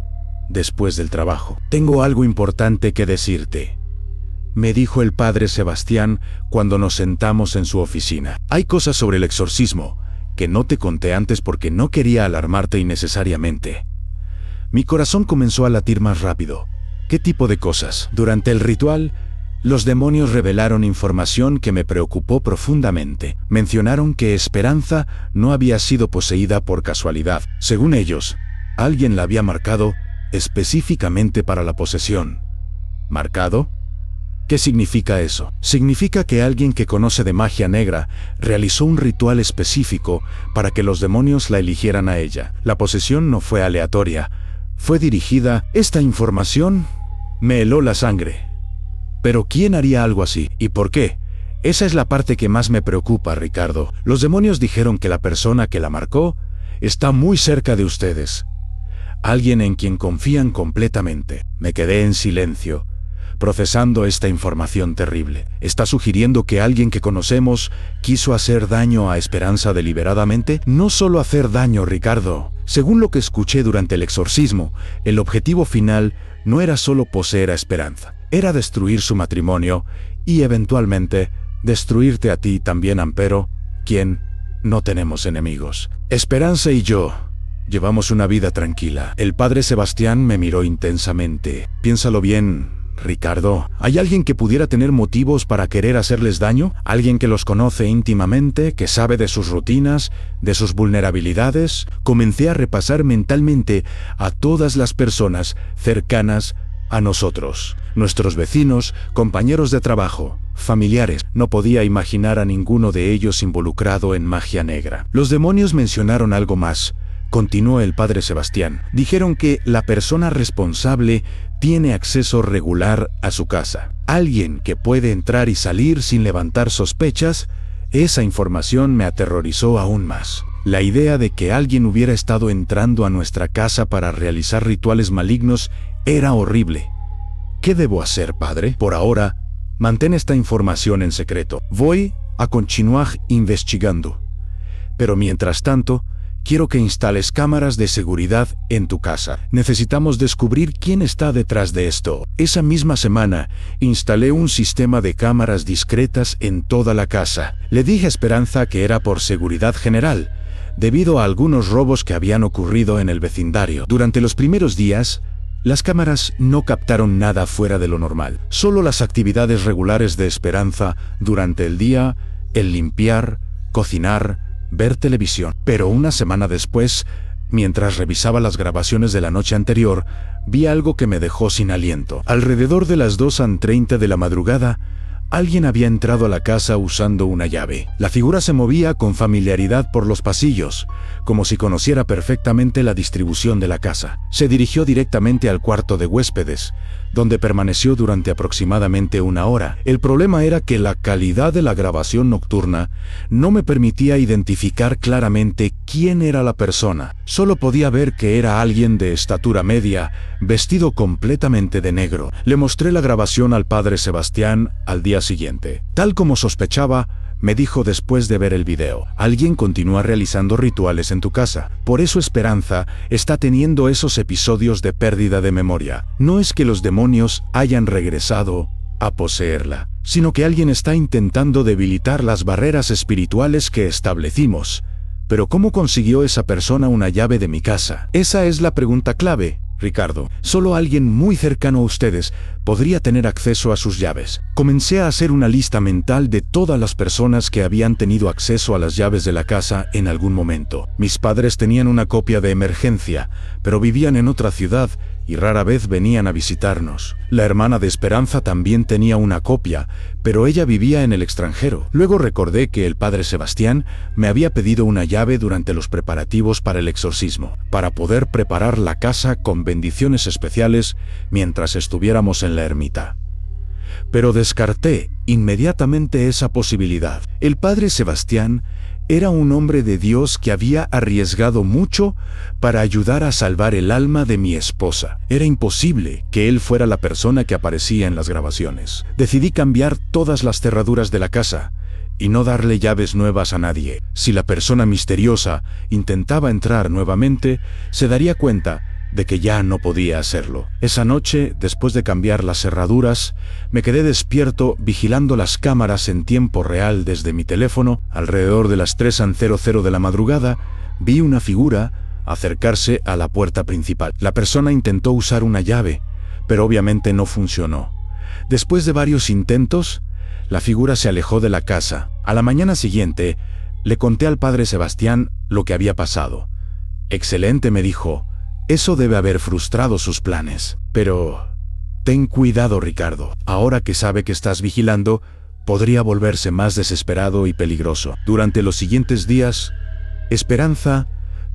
[SPEAKER 1] después del trabajo. Tengo algo importante que decirte, me dijo el padre Sebastián cuando nos sentamos en su oficina. Hay cosas sobre el exorcismo que no te conté antes porque no quería alarmarte innecesariamente. Mi corazón comenzó a latir más rápido. ¿Qué tipo de cosas? Durante el ritual, los demonios revelaron información que me preocupó profundamente. Mencionaron que Esperanza no había sido poseída por casualidad. Según ellos, alguien la había marcado específicamente para la posesión. ¿Marcado? ¿Qué significa eso? Significa que alguien que conoce de magia negra realizó un ritual específico para que los demonios la eligieran a ella. La posesión no fue aleatoria, fue dirigida. Esta información me heló la sangre. Pero ¿quién haría algo así? ¿Y por qué? Esa es la parte que más me preocupa, Ricardo. Los demonios dijeron que la persona que la marcó está muy cerca de ustedes. Alguien en quien confían completamente. Me quedé en silencio, procesando esta información terrible. ¿Está sugiriendo que alguien que conocemos quiso hacer daño a Esperanza deliberadamente? No solo hacer daño, Ricardo. Según lo que escuché durante el exorcismo, el objetivo final no era solo poseer a Esperanza. Era destruir su matrimonio y, eventualmente, destruirte a ti también, Ampero, quien no tenemos enemigos. Esperanza y yo llevamos una vida tranquila. El padre Sebastián me miró intensamente. Piénsalo bien, Ricardo. ¿Hay alguien que pudiera tener motivos para querer hacerles daño? ¿Alguien que los conoce íntimamente, que sabe de sus rutinas, de sus vulnerabilidades? Comencé a repasar mentalmente a todas las personas cercanas a nosotros. Nuestros vecinos, compañeros de trabajo, familiares. No podía imaginar a ninguno de ellos involucrado en magia negra. Los demonios mencionaron algo más. Continuó el padre Sebastián. Dijeron que la persona responsable tiene acceso regular a su casa. Alguien que puede entrar y salir sin levantar sospechas. Esa información me aterrorizó aún más. La idea de que alguien hubiera estado entrando a nuestra casa para realizar rituales malignos era horrible. ¿Qué debo hacer, padre? Por ahora, mantén esta información en secreto. Voy a continuar investigando. Pero mientras tanto, quiero que instales cámaras de seguridad en tu casa. Necesitamos descubrir quién está detrás de esto. Esa misma semana, instalé un sistema de cámaras discretas en toda la casa. Le dije a Esperanza que era por seguridad general, debido a algunos robos que habían ocurrido en el vecindario. Durante los primeros días, las cámaras no captaron nada fuera de lo normal. Solo las actividades regulares de Esperanza durante el día, el limpiar, cocinar, ver televisión. Pero una semana después, mientras revisaba las grabaciones de la noche anterior, vi algo que me dejó sin aliento. Alrededor de las 2:30 de la madrugada, alguien había entrado a la casa usando una llave. La figura se movía con familiaridad por los pasillos, como si conociera perfectamente la distribución de la casa. Se dirigió directamente al cuarto de huéspedes, donde permaneció durante aproximadamente una hora. El problema era que la calidad de la grabación nocturna no me permitía identificar claramente quién era la persona. Solo podía ver que era alguien de estatura media, vestido completamente de negro. Le mostré la grabación al padre Sebastián al día siguiente. Tal como sospechaba, me dijo después de ver el video: alguien continúa realizando rituales en tu casa. Por eso Esperanza está teniendo esos episodios de pérdida de memoria. No es que los demonios hayan regresado a poseerla, sino que alguien está intentando debilitar las barreras espirituales que establecimos. Pero ¿cómo consiguió esa persona una llave de mi casa? Esa es la pregunta clave, Ricardo. Solo alguien muy cercano a ustedes podría tener acceso a sus llaves. Comencé a hacer una lista mental de todas las personas que habían tenido acceso a las llaves de la casa en algún momento. Mis padres tenían una copia de emergencia, pero vivían en otra ciudad y rara vez venían a visitarnos. La hermana de Esperanza también tenía una copia, pero ella vivía en el extranjero. Luego recordé que el padre Sebastián me había pedido una llave durante los preparativos para el exorcismo, para poder preparar la casa con bendiciones especiales mientras estuviéramos en la ermita. Pero descarté inmediatamente esa posibilidad. El padre Sebastián era un hombre de Dios que había arriesgado mucho para ayudar a salvar el alma de mi esposa. Era imposible que él fuera la persona que aparecía en las grabaciones. Decidí cambiar todas las cerraduras de la casa y no darle llaves nuevas a nadie. Si la persona misteriosa intentaba entrar nuevamente, se daría cuenta de que ya no podía hacerlo. Esa noche, después de cambiar las cerraduras, me quedé despierto vigilando las cámaras en tiempo real desde mi teléfono. Alrededor de las 3:00 de la madrugada, vi una figura acercarse a la puerta principal. La persona intentó usar una llave, pero obviamente no funcionó. Después de varios intentos, la figura se alejó de la casa. A la mañana siguiente, le conté al padre Sebastián lo que había pasado. «Excelente», me dijo. «Eso debe haber frustrado sus planes. Pero ten cuidado, Ricardo. Ahora que sabe que estás vigilando, podría volverse más desesperado y peligroso». Durante los siguientes días, Esperanza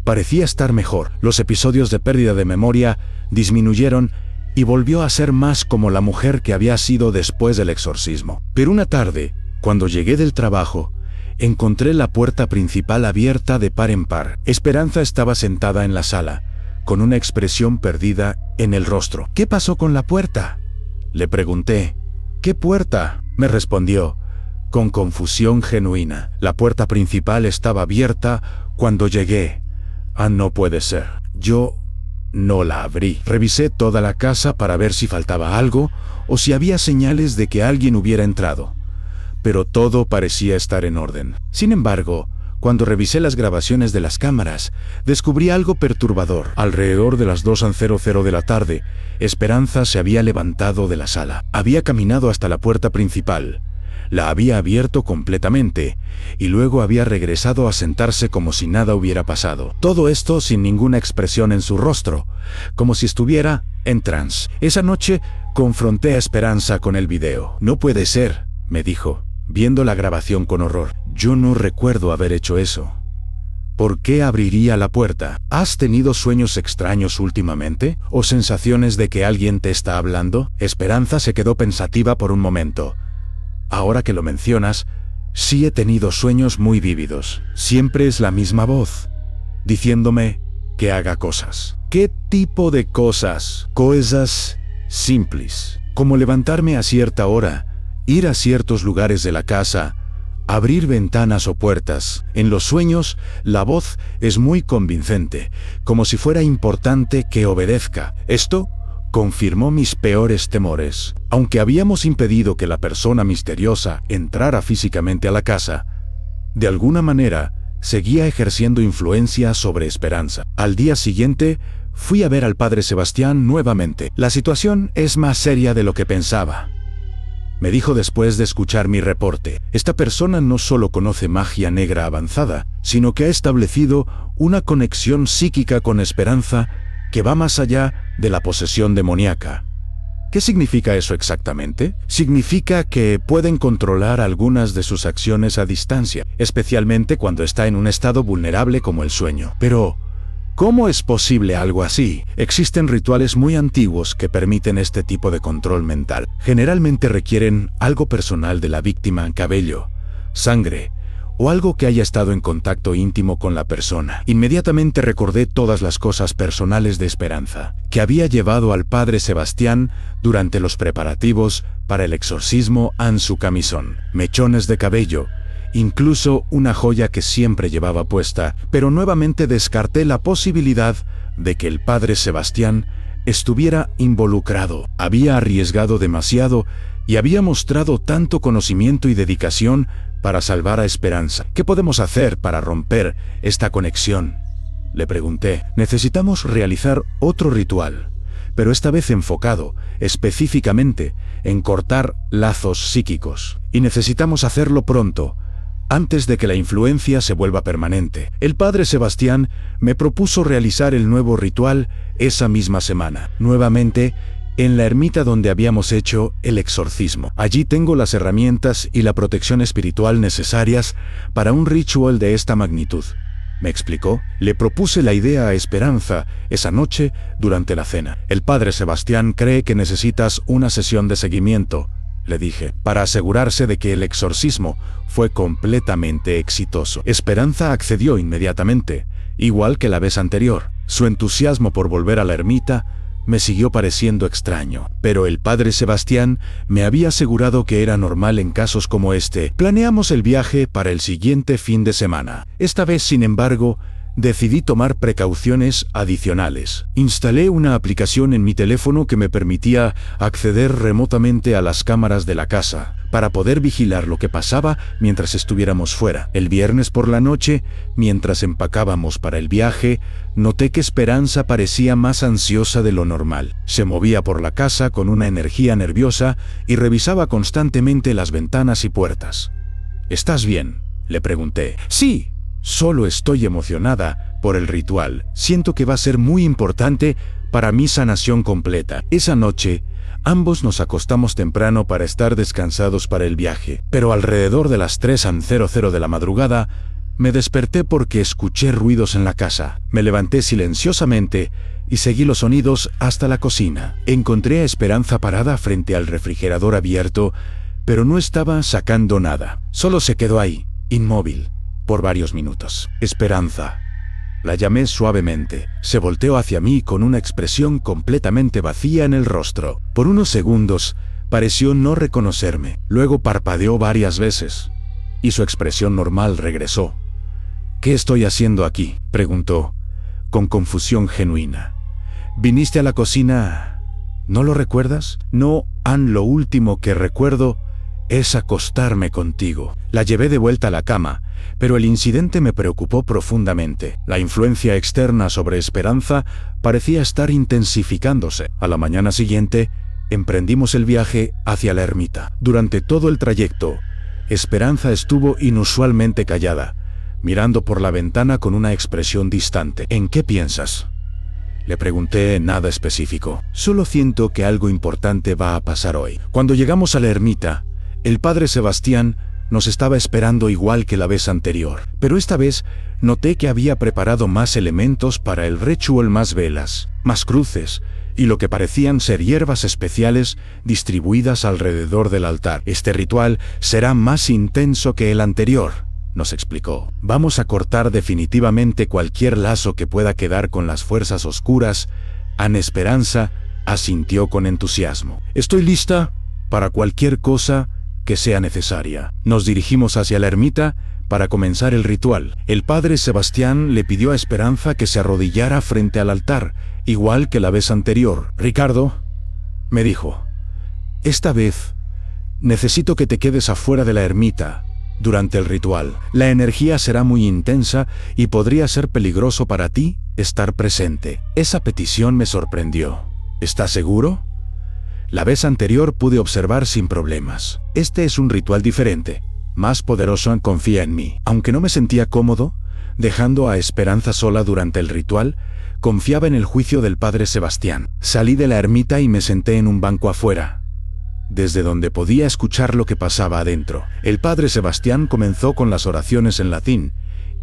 [SPEAKER 1] parecía estar mejor. Los episodios de pérdida de memoria disminuyeron y volvió a ser más como la mujer que había sido después del exorcismo. Pero una tarde, cuando llegué del trabajo, encontré la puerta principal abierta de par en par. Esperanza estaba sentada en la sala, con una expresión perdida en el rostro. «¿Qué pasó con la puerta?», le pregunté. «¿Qué puerta?», me respondió, con confusión genuina. «La puerta principal estaba abierta cuando llegué». «Ah, no puede ser. Yo no la abrí. Revisé toda la casa para ver si faltaba algo o si había señales de que alguien hubiera entrado. Pero todo parecía estar en orden. Sin embargo, cuando revisé las grabaciones de las cámaras, descubrí algo perturbador. Alrededor de las 2:00 de la tarde, Esperanza se había levantado de la sala. Había caminado hasta la puerta principal. La había abierto completamente y luego había regresado a sentarse como si nada hubiera pasado. Todo esto sin ninguna expresión en su rostro, como si estuviera en trance. Esa noche confronté a Esperanza con el video. «No puede ser», me dijo, viendo la grabación con horror. «Yo no recuerdo haber hecho eso. ¿Por qué abriría la puerta? ¿Has tenido sueños extraños últimamente? ¿O sensaciones de que alguien te está hablando?» Esperanza se quedó pensativa por un momento. «Ahora que lo mencionas, sí he tenido sueños muy vívidos. Siempre es la misma voz, diciéndome que haga cosas». «¿Qué tipo de cosas?» «Cosas simples, como levantarme a cierta hora, ir a ciertos lugares de la casa, abrir ventanas o puertas. En los sueños, la voz es muy convincente, como si fuera importante que obedezca». Esto confirmó mis peores temores. Aunque habíamos impedido que la persona misteriosa entrara físicamente a la casa, de alguna manera seguía ejerciendo influencia sobre Esperanza. Al día siguiente, fui a ver al padre Sebastián nuevamente. «La situación es más seria de lo que pensaba», me dijo después de escuchar mi reporte. «Esta persona no solo conoce magia negra avanzada, sino que ha establecido una conexión psíquica con Esperanza que va más allá de la posesión demoníaca». «¿Qué significa eso exactamente?». «Significa que pueden controlar algunas de sus acciones a distancia, especialmente cuando está en un estado vulnerable como el sueño». «Pero ¿cómo es posible algo así?». «Existen rituales muy antiguos que permiten este tipo de control mental. Generalmente requieren algo personal de la víctima: cabello, sangre o algo que haya estado en contacto íntimo con la persona». Inmediatamente recordé todas las cosas personales de Esperanza, que había llevado al padre Sebastián durante los preparativos para el exorcismo en su camisón. Mechones de cabello, incluso una joya que siempre llevaba puesta, pero nuevamente descarté la posibilidad de que el padre Sebastián estuviera involucrado. Había arriesgado demasiado y había mostrado tanto conocimiento y dedicación para salvar a Esperanza. «¿Qué podemos hacer para romper esta conexión?», le pregunté. «Necesitamos realizar otro ritual, pero esta vez enfocado específicamente en cortar lazos psíquicos. Y necesitamos hacerlo pronto, antes de que la influencia se vuelva permanente». El padre Sebastián me propuso realizar el nuevo ritual esa misma semana, nuevamente en la ermita donde habíamos hecho el exorcismo. «Allí tengo las herramientas y la protección espiritual necesarias para un ritual de esta magnitud», me explicó. Le propuse la idea a Esperanza esa noche durante la cena. «El padre Sebastián cree que necesitas una sesión de seguimiento», le dije, «para asegurarse de que el exorcismo fue completamente exitoso». Esperanza accedió inmediatamente, igual que la vez anterior. Su entusiasmo por volver a la ermita me siguió pareciendo extraño, pero el padre Sebastián me había asegurado que era normal en casos como este. Planeamos el viaje para el siguiente fin de semana. Esta vez, sin embargo, decidí tomar precauciones adicionales. Instalé una aplicación en mi teléfono que me permitía acceder remotamente a las cámaras de la casa, para poder vigilar lo que pasaba mientras estuviéramos fuera. El viernes por la noche, mientras empacábamos para el viaje, noté que Esperanza parecía más ansiosa de lo normal. Se movía por la casa con una energía nerviosa y revisaba constantemente las ventanas y puertas. ¿Estás bien?, le pregunté. Sí, solo estoy emocionada por el ritual. Siento que va a ser muy importante para mi sanación completa. Esa noche, ambos nos acostamos temprano para estar descansados para el viaje, pero alrededor de las 3:00 de la madrugada, me desperté porque escuché ruidos en la casa. Me levanté silenciosamente y seguí los sonidos hasta la cocina. Encontré a Esperanza parada frente al refrigerador abierto, pero no estaba sacando nada. Solo se quedó ahí, inmóvil, por varios minutos. Esperanza. La llamé suavemente. Se volteó hacia mí con una expresión completamente vacía en el rostro. Por unos segundos, pareció no reconocerme. Luego parpadeó varias veces, y su expresión normal regresó. ¿Qué estoy haciendo aquí?, preguntó, con confusión genuina. ¿Viniste a la cocina? ¿No lo recuerdas? No, Ann, lo último que recuerdo es acostarme contigo. La llevé de vuelta a la cama, pero el incidente me preocupó profundamente. La influencia externa sobre Esperanza parecía estar intensificándose. A la mañana siguiente, emprendimos el viaje hacia la ermita. Durante todo el trayecto, Esperanza estuvo inusualmente callada, mirando por la ventana con una expresión distante. ¿En qué piensas?, le pregunté. Nada específico. Solo siento que algo importante va a pasar hoy. Cuando llegamos a la ermita, el padre Sebastián nos estaba esperando igual que la vez anterior, pero esta vez noté que había preparado más elementos para el ritual: más velas, más cruces y lo que parecían ser hierbas especiales distribuidas alrededor del altar. Este ritual será más intenso que el anterior, nos explicó. Vamos a cortar definitivamente cualquier lazo que pueda quedar con las fuerzas oscuras. Ann Esperanza asintió con entusiasmo. Estoy lista para cualquier cosa que sea necesaria. Nos dirigimos hacia la ermita para comenzar el ritual. El padre Sebastián le pidió a Esperanza que se arrodillara frente al altar, igual que la vez anterior. Ricardo, me dijo, esta vez necesito que te quedes afuera de la ermita durante el ritual. La energía será muy intensa y podría ser peligroso para ti estar presente. Esa petición me sorprendió. ¿Estás seguro? La vez anterior pude observar sin problemas. Este es un ritual diferente, más poderoso. Confía en mí. Aunque no me sentía cómodo dejando a Esperanza sola durante el ritual, confiaba en el juicio del padre Sebastián. Salí de la ermita y me senté en un banco afuera, desde donde podía escuchar lo que pasaba adentro. El padre Sebastián comenzó con las oraciones en latín,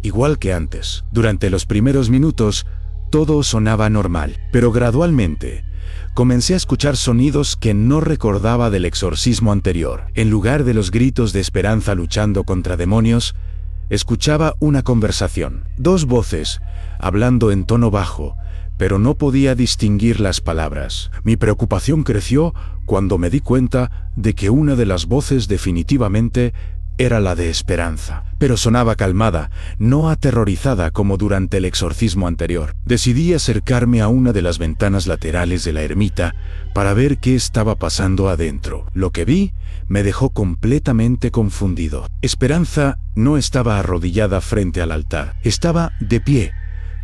[SPEAKER 1] igual que antes. Durante los primeros minutos, todo sonaba normal, pero gradualmente comencé a escuchar sonidos que no recordaba del exorcismo anterior. En lugar de los gritos de Esperanza luchando contra demonios, escuchaba una conversación. Dos voces, hablando en tono bajo, pero no podía distinguir las palabras. Mi preocupación creció cuando me di cuenta de que una de las voces definitivamente era la de Esperanza, pero sonaba calmada, no aterrorizada como durante el exorcismo anterior. Decidí acercarme a una de las ventanas laterales de la ermita para ver qué estaba pasando adentro. Lo que vi me dejó completamente confundido. Esperanza no estaba arrodillada frente al altar, estaba de pie,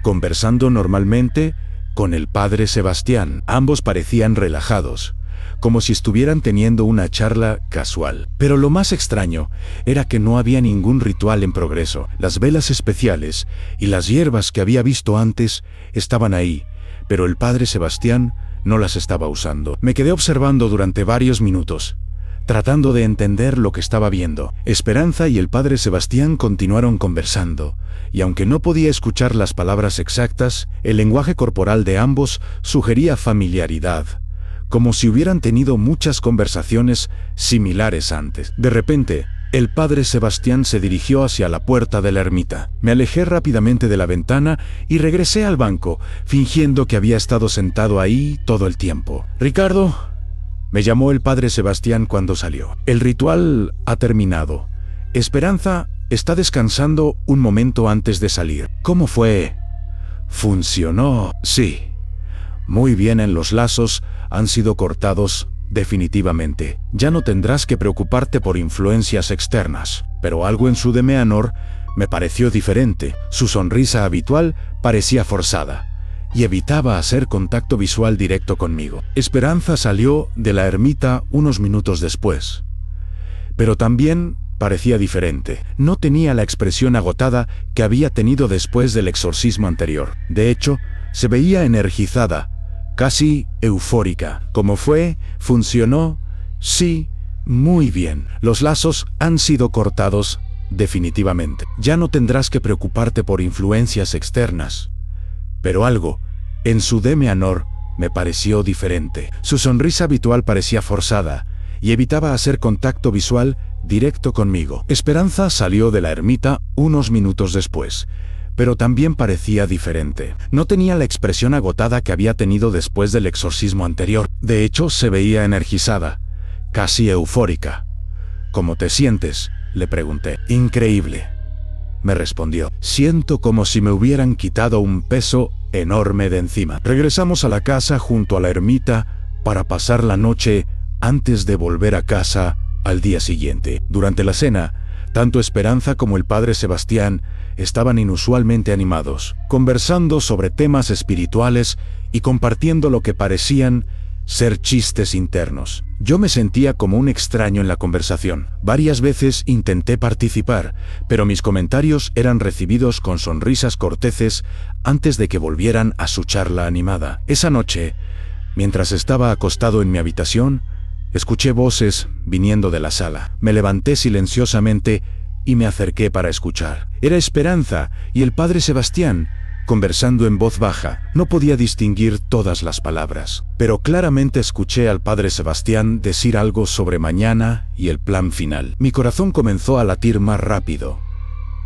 [SPEAKER 1] conversando normalmente con el padre Sebastián. Ambos parecían relajados, como si estuvieran teniendo una charla casual. Pero lo más extraño era que no había ningún ritual en progreso. Las velas especiales y las hierbas que había visto antes estaban ahí, pero el padre Sebastián no las estaba usando. Me quedé observando durante varios minutos, tratando de entender lo que estaba viendo. Esperanza y el padre Sebastián continuaron conversando, y aunque no podía escuchar las palabras exactas, el lenguaje corporal de ambos sugería familiaridad, como si hubieran tenido muchas conversaciones similares antes. De repente, el padre Sebastián se dirigió hacia la puerta de la ermita. Me alejé rápidamente de la ventana y regresé al banco, fingiendo que había estado sentado ahí todo el tiempo. «Ricardo», me llamó el padre Sebastián cuando salió. «El ritual ha terminado. Esperanza Está descansando un momento antes de salir. ¿Cómo fue? ¿Funcionó? Sí. Muy bien, en los lazos han sido cortados definitivamente. Ya no tendrás que preocuparte por influencias externas. Pero algo en su Demeanor me pareció diferente. Su sonrisa habitual parecía forzada y evitaba hacer contacto visual directo conmigo. Esperanza salió de la ermita unos minutos después, pero también parecía diferente. No tenía la expresión agotada que había tenido después del exorcismo anterior. De hecho, se veía energizada, casi eufórica. ¿Cómo fue? ¿Funcionó? Sí, muy bien. Los lazos han sido cortados definitivamente. Ya no tendrás que preocuparte por influencias externas. Pero algo en su Demeanor me pareció diferente. Su sonrisa habitual parecía forzada y evitaba hacer contacto visual directo conmigo. Esperanza salió de la ermita unos minutos después, pero también parecía diferente. No tenía la expresión agotada que había tenido después del exorcismo anterior. De hecho, se veía energizada, casi eufórica. ¿Cómo te sientes?, le pregunté. Increíble, me respondió. Siento como si me hubieran quitado un peso enorme de encima. Regresamos a la casa junto a la ermita para pasar la noche antes de volver a casa al día siguiente. Durante la cena, tanto Esperanza como el padre Sebastián estaban inusualmente animados, conversando sobre temas espirituales y compartiendo lo que parecían ser chistes internos. Yo me sentía como un extraño en la conversación. Varias veces intenté participar, pero mis comentarios eran recibidos con sonrisas corteses antes de que volvieran a su charla animada. Esa noche, mientras estaba acostado en mi habitación, escuché voces viniendo de la sala. Me levanté silenciosamente y me acerqué para escuchar. Era Esperanza y el padre Sebastián, conversando en voz baja. No podía distinguir todas las palabras, pero claramente escuché al padre Sebastián decir algo sobre mañana y el plan final. Mi corazón comenzó a latir más rápido.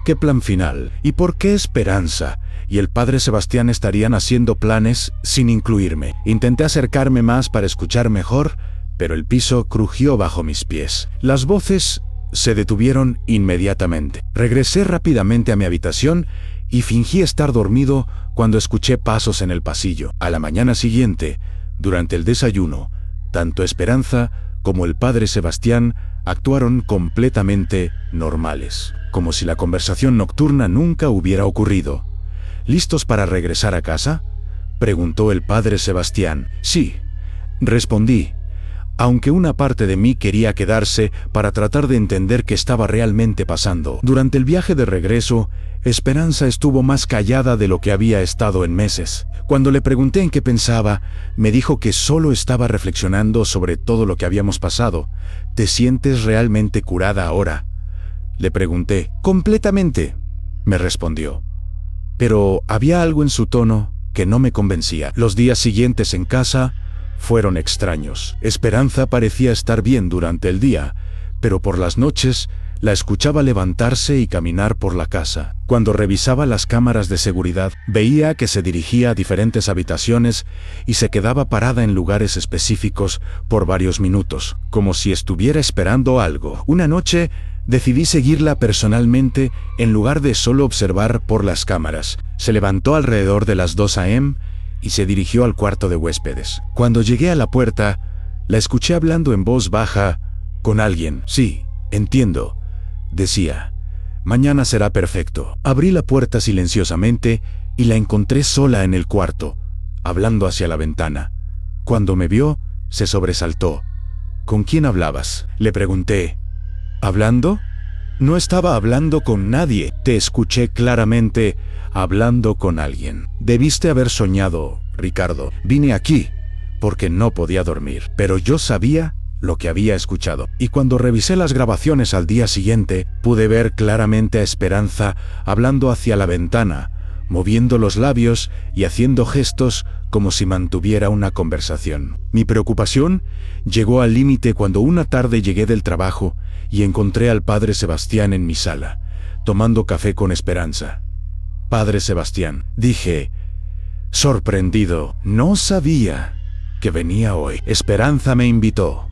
[SPEAKER 1] ¿Qué plan final? ¿Y por qué Esperanza y el padre Sebastián estarían haciendo planes sin incluirme? Intenté acercarme más para escuchar mejor, pero el piso crujió bajo mis pies. Las voces se detuvieron inmediatamente. Regresé rápidamente a mi habitación y fingí estar dormido cuando escuché pasos en el pasillo. A la mañana siguiente, durante el desayuno, tanto Esperanza como el padre Sebastián actuaron completamente normales, como si la conversación nocturna nunca hubiera ocurrido. ¿Listos para regresar a casa?, preguntó el padre Sebastián. Sí, respondí, aunque una parte de mí quería quedarse para tratar de entender qué estaba realmente pasando. Durante el viaje de regreso, Esperanza estuvo más callada de lo que había estado en meses. Cuando le pregunté en qué pensaba, me dijo que solo estaba reflexionando sobre todo lo que habíamos pasado. ¿Te sientes realmente curada ahora?, le pregunté. Completamente, me respondió. Pero había algo en su tono que no me convencía. Los días siguientes en casa fueron extraños. Esperanza parecía estar bien durante el día, pero por las noches la escuchaba levantarse y caminar por la casa. Cuando revisaba las cámaras de seguridad, veía que se dirigía a diferentes habitaciones y se quedaba parada en lugares específicos por varios minutos, como si estuviera esperando algo. Una noche decidí seguirla personalmente en lugar de solo observar por las cámaras. Se levantó alrededor de las 2 a.m. y se dirigió al cuarto de huéspedes. Cuando llegué a la puerta, la escuché hablando en voz baja con alguien. Sí, entiendo, decía. Mañana será perfecto. Abrí la puerta silenciosamente y la encontré sola en el cuarto, hablando hacia la ventana. Cuando me vio, se sobresaltó. ¿Con quién hablabas?, le pregunté. ¿Hablando? No estaba hablando con nadie. Te escuché claramente hablando con alguien. Debiste haber soñado, Ricardo. Vine aquí porque no podía dormir, pero yo sabía lo que había escuchado. Y cuando revisé las grabaciones al día siguiente, pude ver claramente a Esperanza hablando hacia la ventana, moviendo los labios y haciendo gestos como si mantuviera una conversación. Mi preocupación llegó al límite cuando una tarde llegué del trabajo y encontré al padre Sebastián en mi sala, tomando café con Esperanza. Padre Sebastián, dije, sorprendido, no sabía que venía hoy. Esperanza me invitó.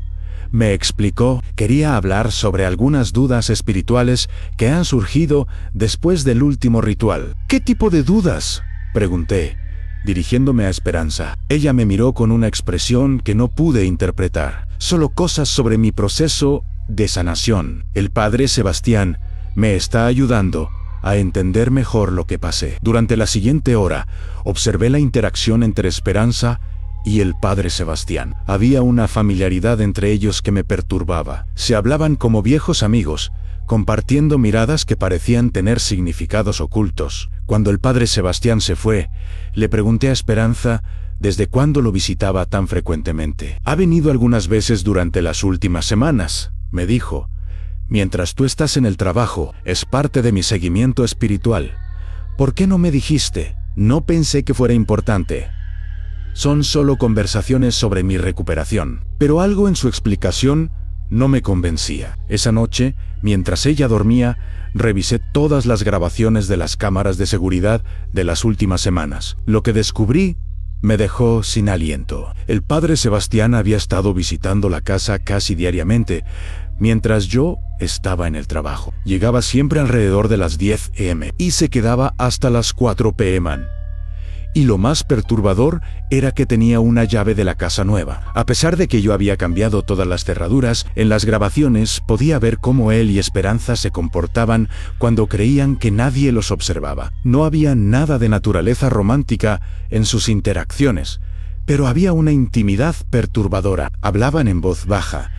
[SPEAKER 1] Me explicó Quería hablar sobre algunas dudas espirituales que han surgido después del último ritual. ¿Qué tipo de dudas?, pregunté, dirigiéndome a Esperanza. Ella me miró con una expresión que no pude interpretar. Solo cosas sobre mi proceso de sanación. El padre Sebastián me está ayudando a entender mejor lo que pasé. Durante la siguiente hora, observé la interacción entre Esperanza y el padre Sebastián. Había una familiaridad entre ellos que me perturbaba. Se hablaban como viejos amigos, compartiendo miradas que parecían tener significados ocultos. Cuando el padre Sebastián se fue, le pregunté a Esperanza desde cuándo lo visitaba tan frecuentemente. «Ha venido algunas veces durante las últimas semanas», me dijo. «Mientras tú estás en el trabajo, es parte de mi seguimiento espiritual. ¿Por qué no me dijiste? No pensé que fuera importante. Son solo conversaciones sobre mi recuperación». Pero algo en su explicación no me convencía. Esa noche, mientras ella dormía, revisé todas las grabaciones de las cámaras de seguridad de las últimas semanas. Lo que descubrí me dejó sin aliento. El padre Sebastián había estado visitando la casa casi diariamente, mientras yo estaba en el trabajo. Llegaba siempre alrededor de las 10 a.m. y se quedaba hasta las 4 p.m. Y lo más perturbador era que tenía una llave de la casa nueva. A pesar de que yo había cambiado todas las cerraduras, en las grabaciones podía ver cómo él y Esperanza se comportaban cuando creían que nadie los observaba. No había nada de naturaleza romántica en sus interacciones, pero había una intimidad perturbadora. Hablaban en voz baja,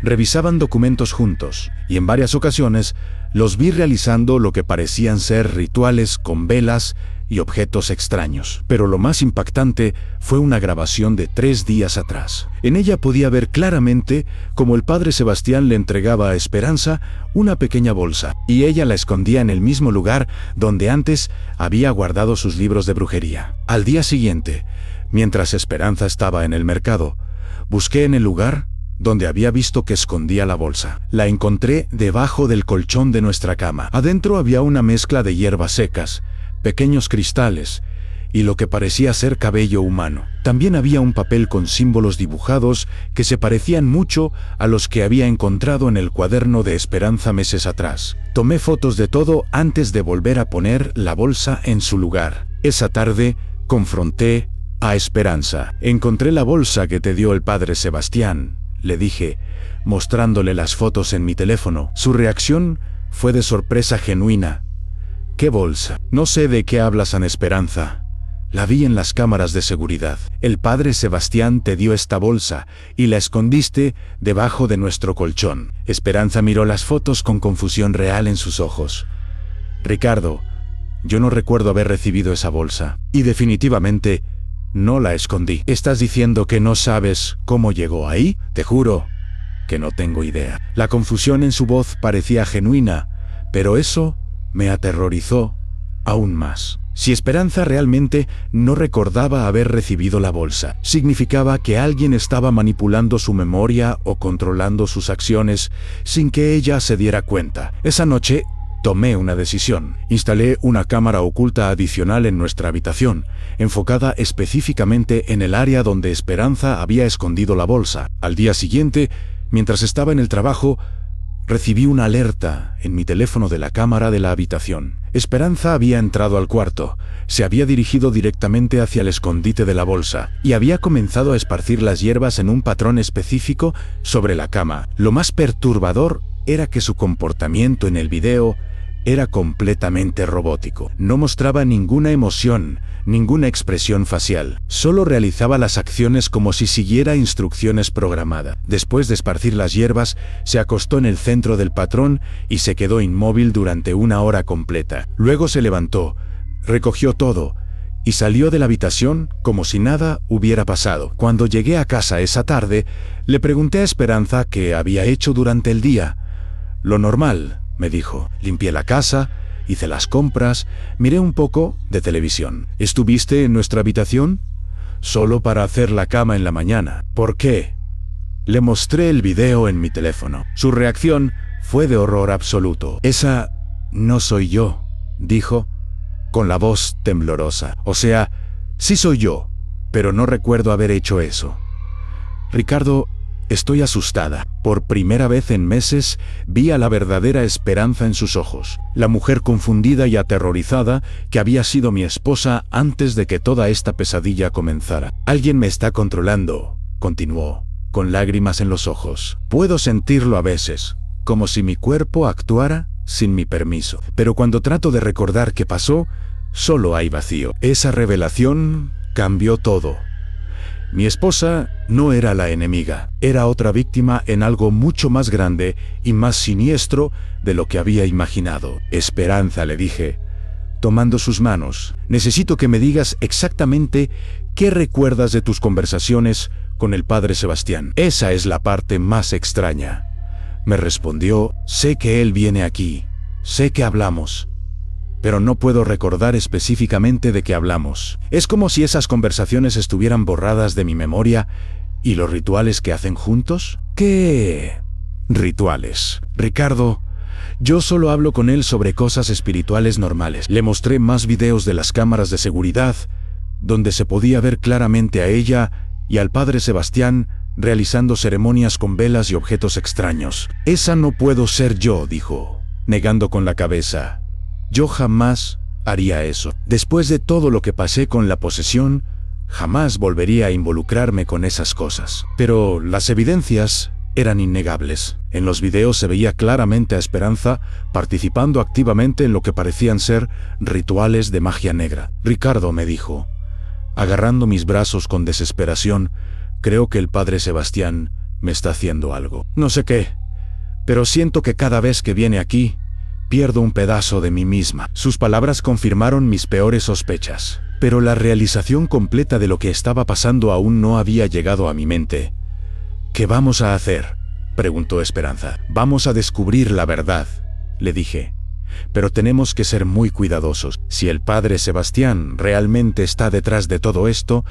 [SPEAKER 1] revisaban documentos juntos, y en varias ocasiones los vi realizando lo que parecían ser rituales con velas y objetos extraños. Pero lo más impactante fue una grabación de 3 días atrás. En ella podía ver claramente cómo el padre Sebastián le entregaba a Esperanza una pequeña bolsa, y ella la escondía en el mismo lugar donde antes había guardado sus libros de brujería. Al día siguiente, mientras Esperanza estaba en el mercado, busqué en el lugar donde había visto que escondía la bolsa. La encontré debajo del colchón de nuestra cama. Adentro había una mezcla de hierbas secas, pequeños cristales y lo que parecía ser cabello humano. También había un papel con símbolos dibujados que se parecían mucho a los que había encontrado en el cuaderno de Esperanza meses atrás. Tomé fotos de todo antes de volver a poner la bolsa en su lugar. Esa tarde confronté a Esperanza. «Encontré la bolsa que te dio el padre Sebastián», le dije, mostrándole las fotos en mi teléfono. Su reacción fue de sorpresa genuina. «¿Qué bolsa? No sé de qué hablas, Ana Esperanza. La vi en las cámaras de seguridad. El padre Sebastián te dio esta bolsa y la escondiste debajo de nuestro colchón». Esperanza miró las fotos con confusión real en sus ojos. «Ricardo, yo no recuerdo haber recibido esa bolsa. Y definitivamente no la escondí». «¿Estás diciendo que no sabes cómo llegó ahí?» «Te juro que no tengo idea». La confusión en su voz parecía genuina, pero eso me aterrorizó aún más. Si Esperanza realmente no recordaba haber recibido la bolsa, significaba que alguien estaba manipulando su memoria o controlando sus acciones sin que ella se diera cuenta. Esa noche tomé una decisión. Instalé una cámara oculta adicional en nuestra habitación, enfocada específicamente en el área donde Esperanza había escondido la bolsa. Al día siguiente, mientras estaba en el trabajo, recibí una alerta en mi teléfono de la cámara de la habitación. Esperanza había entrado al cuarto, se había dirigido directamente hacia el escondite de la bolsa y había comenzado a esparcir las hierbas en un patrón específico sobre la cama. Lo más perturbador era que su comportamiento en el video era completamente robótico. No mostraba ninguna emoción, ninguna expresión facial. Solo realizaba las acciones como si siguiera instrucciones programadas. Después de esparcir las hierbas, se acostó en el centro del patrón y se quedó inmóvil durante 1 hora completa. Luego se levantó, recogió todo y salió de la habitación como si nada hubiera pasado. Cuando llegué a casa esa tarde, le pregunté a Esperanza qué había hecho durante el día. «Lo normal», me dijo. «Limpié la casa, hice las compras, miré un poco de televisión». «¿Estuviste en nuestra habitación?» «Solo para hacer la cama en la mañana». «¿Por qué?» Le mostré el video en mi teléfono. Su reacción fue de horror absoluto. «Esa no soy yo», dijo, con la voz temblorosa. «O sea, sí soy yo, pero no recuerdo haber hecho eso». «Ricardo, Estoy asustada. Por primera vez en meses, vi a la verdadera Esperanza en sus ojos. La mujer confundida y aterrorizada que había sido mi esposa antes de que toda esta pesadilla comenzara. Alguien me está controlando, continuó, con lágrimas en los ojos. Puedo sentirlo a veces, como si mi cuerpo actuara sin mi permiso. Pero cuando trato de recordar qué pasó, solo hay vacío. Esa revelación cambió todo. Mi esposa no era la enemiga, era otra víctima en algo mucho más grande y más siniestro de lo que había imaginado. Esperanza, le dije, tomando sus manos, necesito que me digas exactamente qué recuerdas de tus conversaciones con el padre Sebastián. Esa es la parte más extraña. Me respondió, sé que él viene aquí, sé que hablamos, pero no puedo recordar específicamente de qué hablamos. Es como si esas conversaciones estuvieran borradas de mi memoria. ¿Y los rituales que hacen juntos? ¿Qué rituales? Ricardo, yo solo hablo con él sobre cosas espirituales normales. Le mostré más videos de las cámaras de seguridad, donde se podía ver claramente a ella y al padre Sebastián realizando ceremonias con velas y objetos extraños. Esa no puedo ser yo, dijo, negando con la cabeza. Yo jamás haría eso. Después de todo lo que pasé con la posesión, jamás volvería a involucrarme con esas cosas. Pero las evidencias eran innegables. En los videos se veía claramente a Esperanza participando activamente en lo que parecían ser rituales de magia negra. Ricardo, me dijo, agarrando mis brazos con desesperación, creo que el padre Sebastián me está haciendo algo. No sé qué, pero siento que cada vez que viene aquí, pierdo un pedazo de mí misma. Sus palabras confirmaron mis peores sospechas, pero la realización completa de lo que estaba pasando aún no había llegado a mi mente. ¿Qué vamos a hacer?, preguntó Esperanza. Vamos a descubrir la verdad, le dije, pero tenemos que ser muy cuidadosos. Si el padre Sebastián realmente está detrás de todo esto,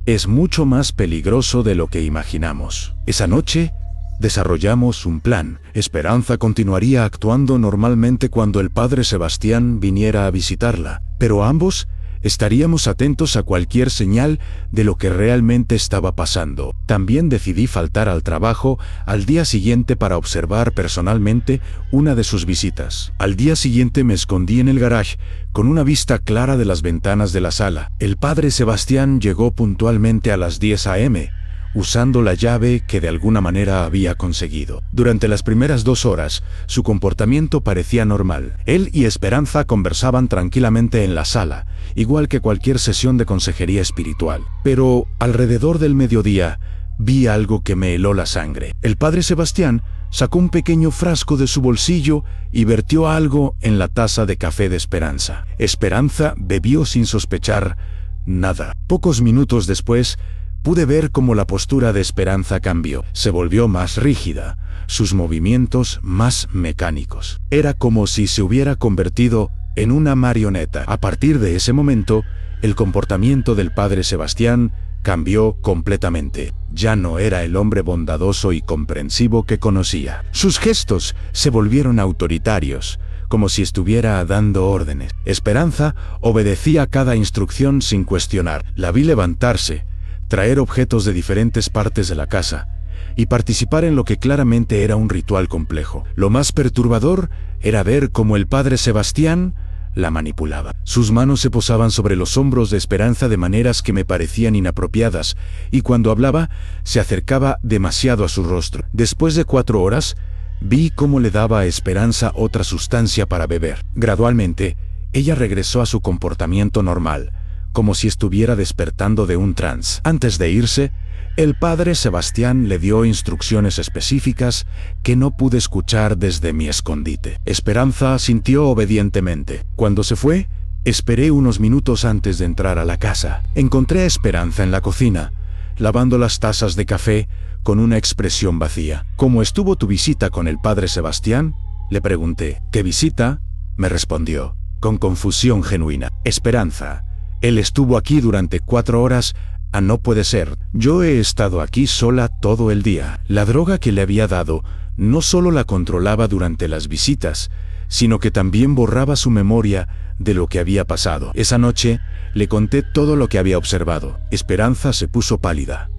[SPEAKER 1] es mucho más peligroso de lo que imaginamos. Esa noche desarrollamos un plan. Esperanza continuaría actuando normalmente cuando el padre Sebastián viniera a visitarla, pero ambos estaríamos atentos a cualquier señal de lo que realmente estaba pasando. También decidí faltar al trabajo al día siguiente para observar personalmente una de sus visitas. Al día siguiente me escondí en el garage, con una vista clara de las ventanas de la sala. El padre Sebastián llegó puntualmente a las 10 a.m., usando la llave que de alguna manera había conseguido. Durante las primeras 2 horas, su comportamiento parecía normal. Él y Esperanza conversaban tranquilamente en la sala, igual que cualquier sesión de consejería espiritual. Pero alrededor del mediodía, vi algo que me heló la sangre. El padre Sebastián sacó un pequeño frasco de su bolsillo y vertió algo en la taza de café de Esperanza. Esperanza bebió sin sospechar nada. Pocos minutos después, pude ver cómo la postura de Esperanza cambió. Se volvió más rígida, sus movimientos más mecánicos. Era como si se hubiera convertido en una marioneta. A partir de ese momento, el comportamiento del padre Sebastián cambió completamente. Ya no era el hombre bondadoso y comprensivo que conocía. Sus gestos se volvieron autoritarios, como si estuviera dando órdenes. Esperanza obedecía cada instrucción sin cuestionar. La vi levantarse, traer objetos de diferentes partes de la casa y participar en lo que claramente era un ritual complejo. Lo más perturbador era ver cómo el padre Sebastián la manipulaba. Sus manos se posaban sobre los hombros de Esperanza de maneras que me parecían inapropiadas, y cuando hablaba, se acercaba demasiado a su rostro. Después de 4 horas, vi cómo le daba a Esperanza otra sustancia para beber. Gradualmente, ella regresó a su comportamiento normal, como si estuviera despertando de un trance. Antes de irse, el padre Sebastián le dio instrucciones específicas que no pude escuchar desde mi escondite. Esperanza asintió obedientemente. Cuando se fue, esperé unos minutos antes de entrar a la casa. Encontré a Esperanza en la cocina, lavando las tazas de café con una expresión vacía. ¿Cómo estuvo tu visita con el padre Sebastián?, le pregunté. ¿Qué visita?, me respondió, con confusión genuina. Esperanza, él estuvo aquí durante 4 horas. Ah, no puede ser. Yo he estado aquí sola todo el día. La droga que le había dado no solo la controlaba durante las visitas, sino que también borraba su memoria de lo que había pasado. Esa noche le conté todo lo que había observado. Esperanza se puso pálida.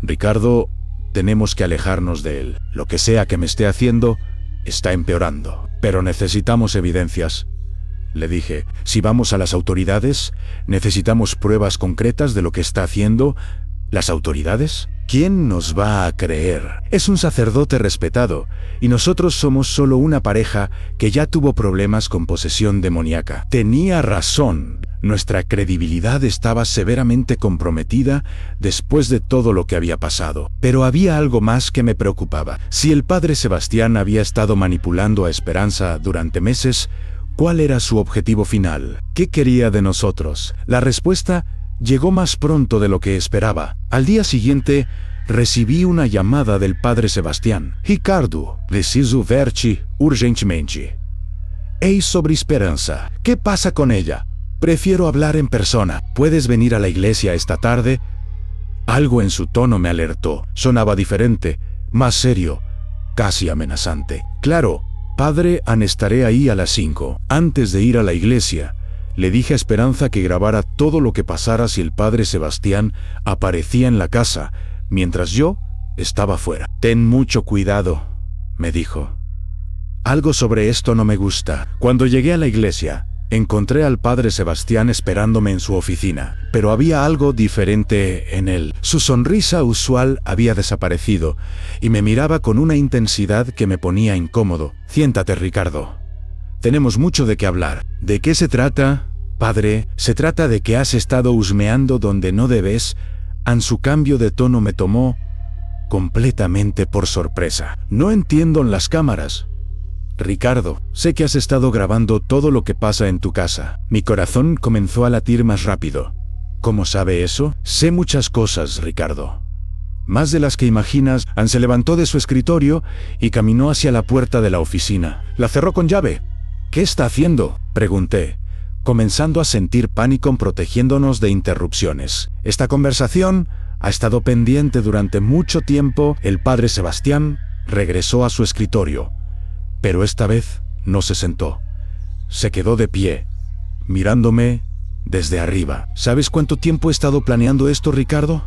[SPEAKER 1] Ricardo, tenemos que alejarnos de él. Lo que sea que me esté haciendo, está empeorando. Pero necesitamos evidencias. Le dije, si vamos a las autoridades, necesitamos pruebas concretas de lo que está haciendo. ¿Las autoridades? ¿Quién nos va a creer? Es un sacerdote respetado, y nosotros somos solo una pareja que ya tuvo problemas con posesión demoníaca. Tenía razón. Nuestra credibilidad estaba severamente comprometida después de todo lo que había pasado. Pero había algo más que me preocupaba. Si el padre Sebastián había estado manipulando a Esperanza durante meses, ¿cuál era su objetivo final? ¿Qué quería de nosotros? La respuesta llegó más pronto de lo que esperaba. Al día siguiente, recibí una llamada del padre Sebastián. Ricardo, preciso ver-te urgentemente. Es sobre Esperanza. ¿Qué pasa con ella? Prefiero hablar en persona. ¿Puedes venir a la iglesia esta tarde? Algo en su tono me alertó. Sonaba diferente, más serio, casi amenazante. Claro, padre, estaré ahí a las 5. Antes de ir a la iglesia, le dije a Esperanza que grabara todo lo que pasara si el padre Sebastián aparecía en la casa, mientras yo estaba fuera. Ten mucho cuidado, me dijo. Algo sobre esto no me gusta. Cuando llegué a la iglesia, encontré al padre Sebastián esperándome en su oficina, pero había algo diferente en él. Su sonrisa usual había desaparecido y me miraba con una intensidad que me ponía incómodo. Siéntate, Ricardo. Tenemos mucho de qué hablar. ¿De qué se trata, padre? Se trata de que has estado husmeando donde no debes. Su cambio de tono me tomó completamente por sorpresa. No entiendo en las cámaras. Ricardo, sé que has estado grabando todo lo que pasa en tu casa. Mi corazón comenzó a latir más rápido. ¿Cómo sabe eso? Sé muchas cosas, Ricardo. Más de las que imaginas. Se levantó de su escritorio y caminó hacia la puerta de la oficina. La cerró con llave. ¿Qué está haciendo?, pregunté, comenzando a sentir pánico protegiéndonos de interrupciones. Esta conversación ha estado pendiente durante mucho tiempo. El padre Sebastián regresó a su escritorio, pero esta vez no se sentó. Se quedó de pie, mirándome desde arriba. ¿Sabes cuánto tiempo he estado planeando esto, Ricardo?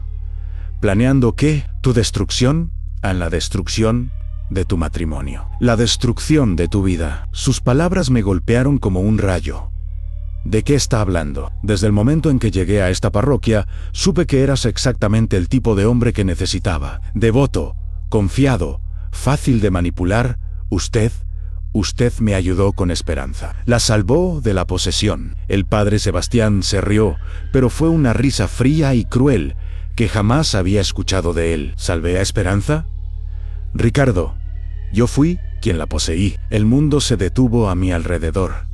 [SPEAKER 1] ¿Planeando qué? ¿Tu destrucción? La destrucción de tu matrimonio. La destrucción de tu vida. Sus palabras me golpearon como un rayo. ¿De qué está hablando? Desde el momento en que llegué a esta parroquia, supe que eras exactamente el tipo de hombre que necesitaba. Devoto, confiado, fácil de manipular. Usted me ayudó con Esperanza. La salvó de la posesión. El padre Sebastián se rió, pero fue una risa fría y cruel que jamás había escuchado de él. ¿Salvé a Esperanza? Ricardo, yo fui quien la poseí. El mundo se detuvo a mi alrededor.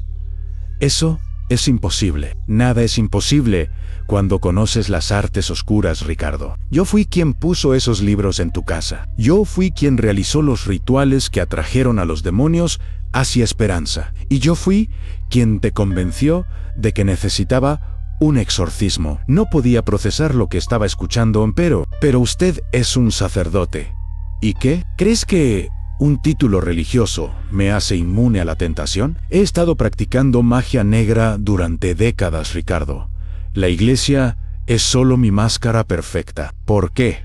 [SPEAKER 1] Eso es imposible. Nada es imposible cuando conoces las artes oscuras, Ricardo. Yo fui quien puso esos libros en tu casa. Yo fui quien realizó los rituales que atrajeron a los demonios hacia Esperanza. Y yo fui quien te convenció de que necesitaba un exorcismo. No podía procesar lo que estaba escuchando, pero usted es un sacerdote. ¿Y qué? ¿Crees que un título religioso me hace inmune a la tentación? He estado practicando magia negra durante décadas, Ricardo. La iglesia es solo mi máscara perfecta. ¿Por qué?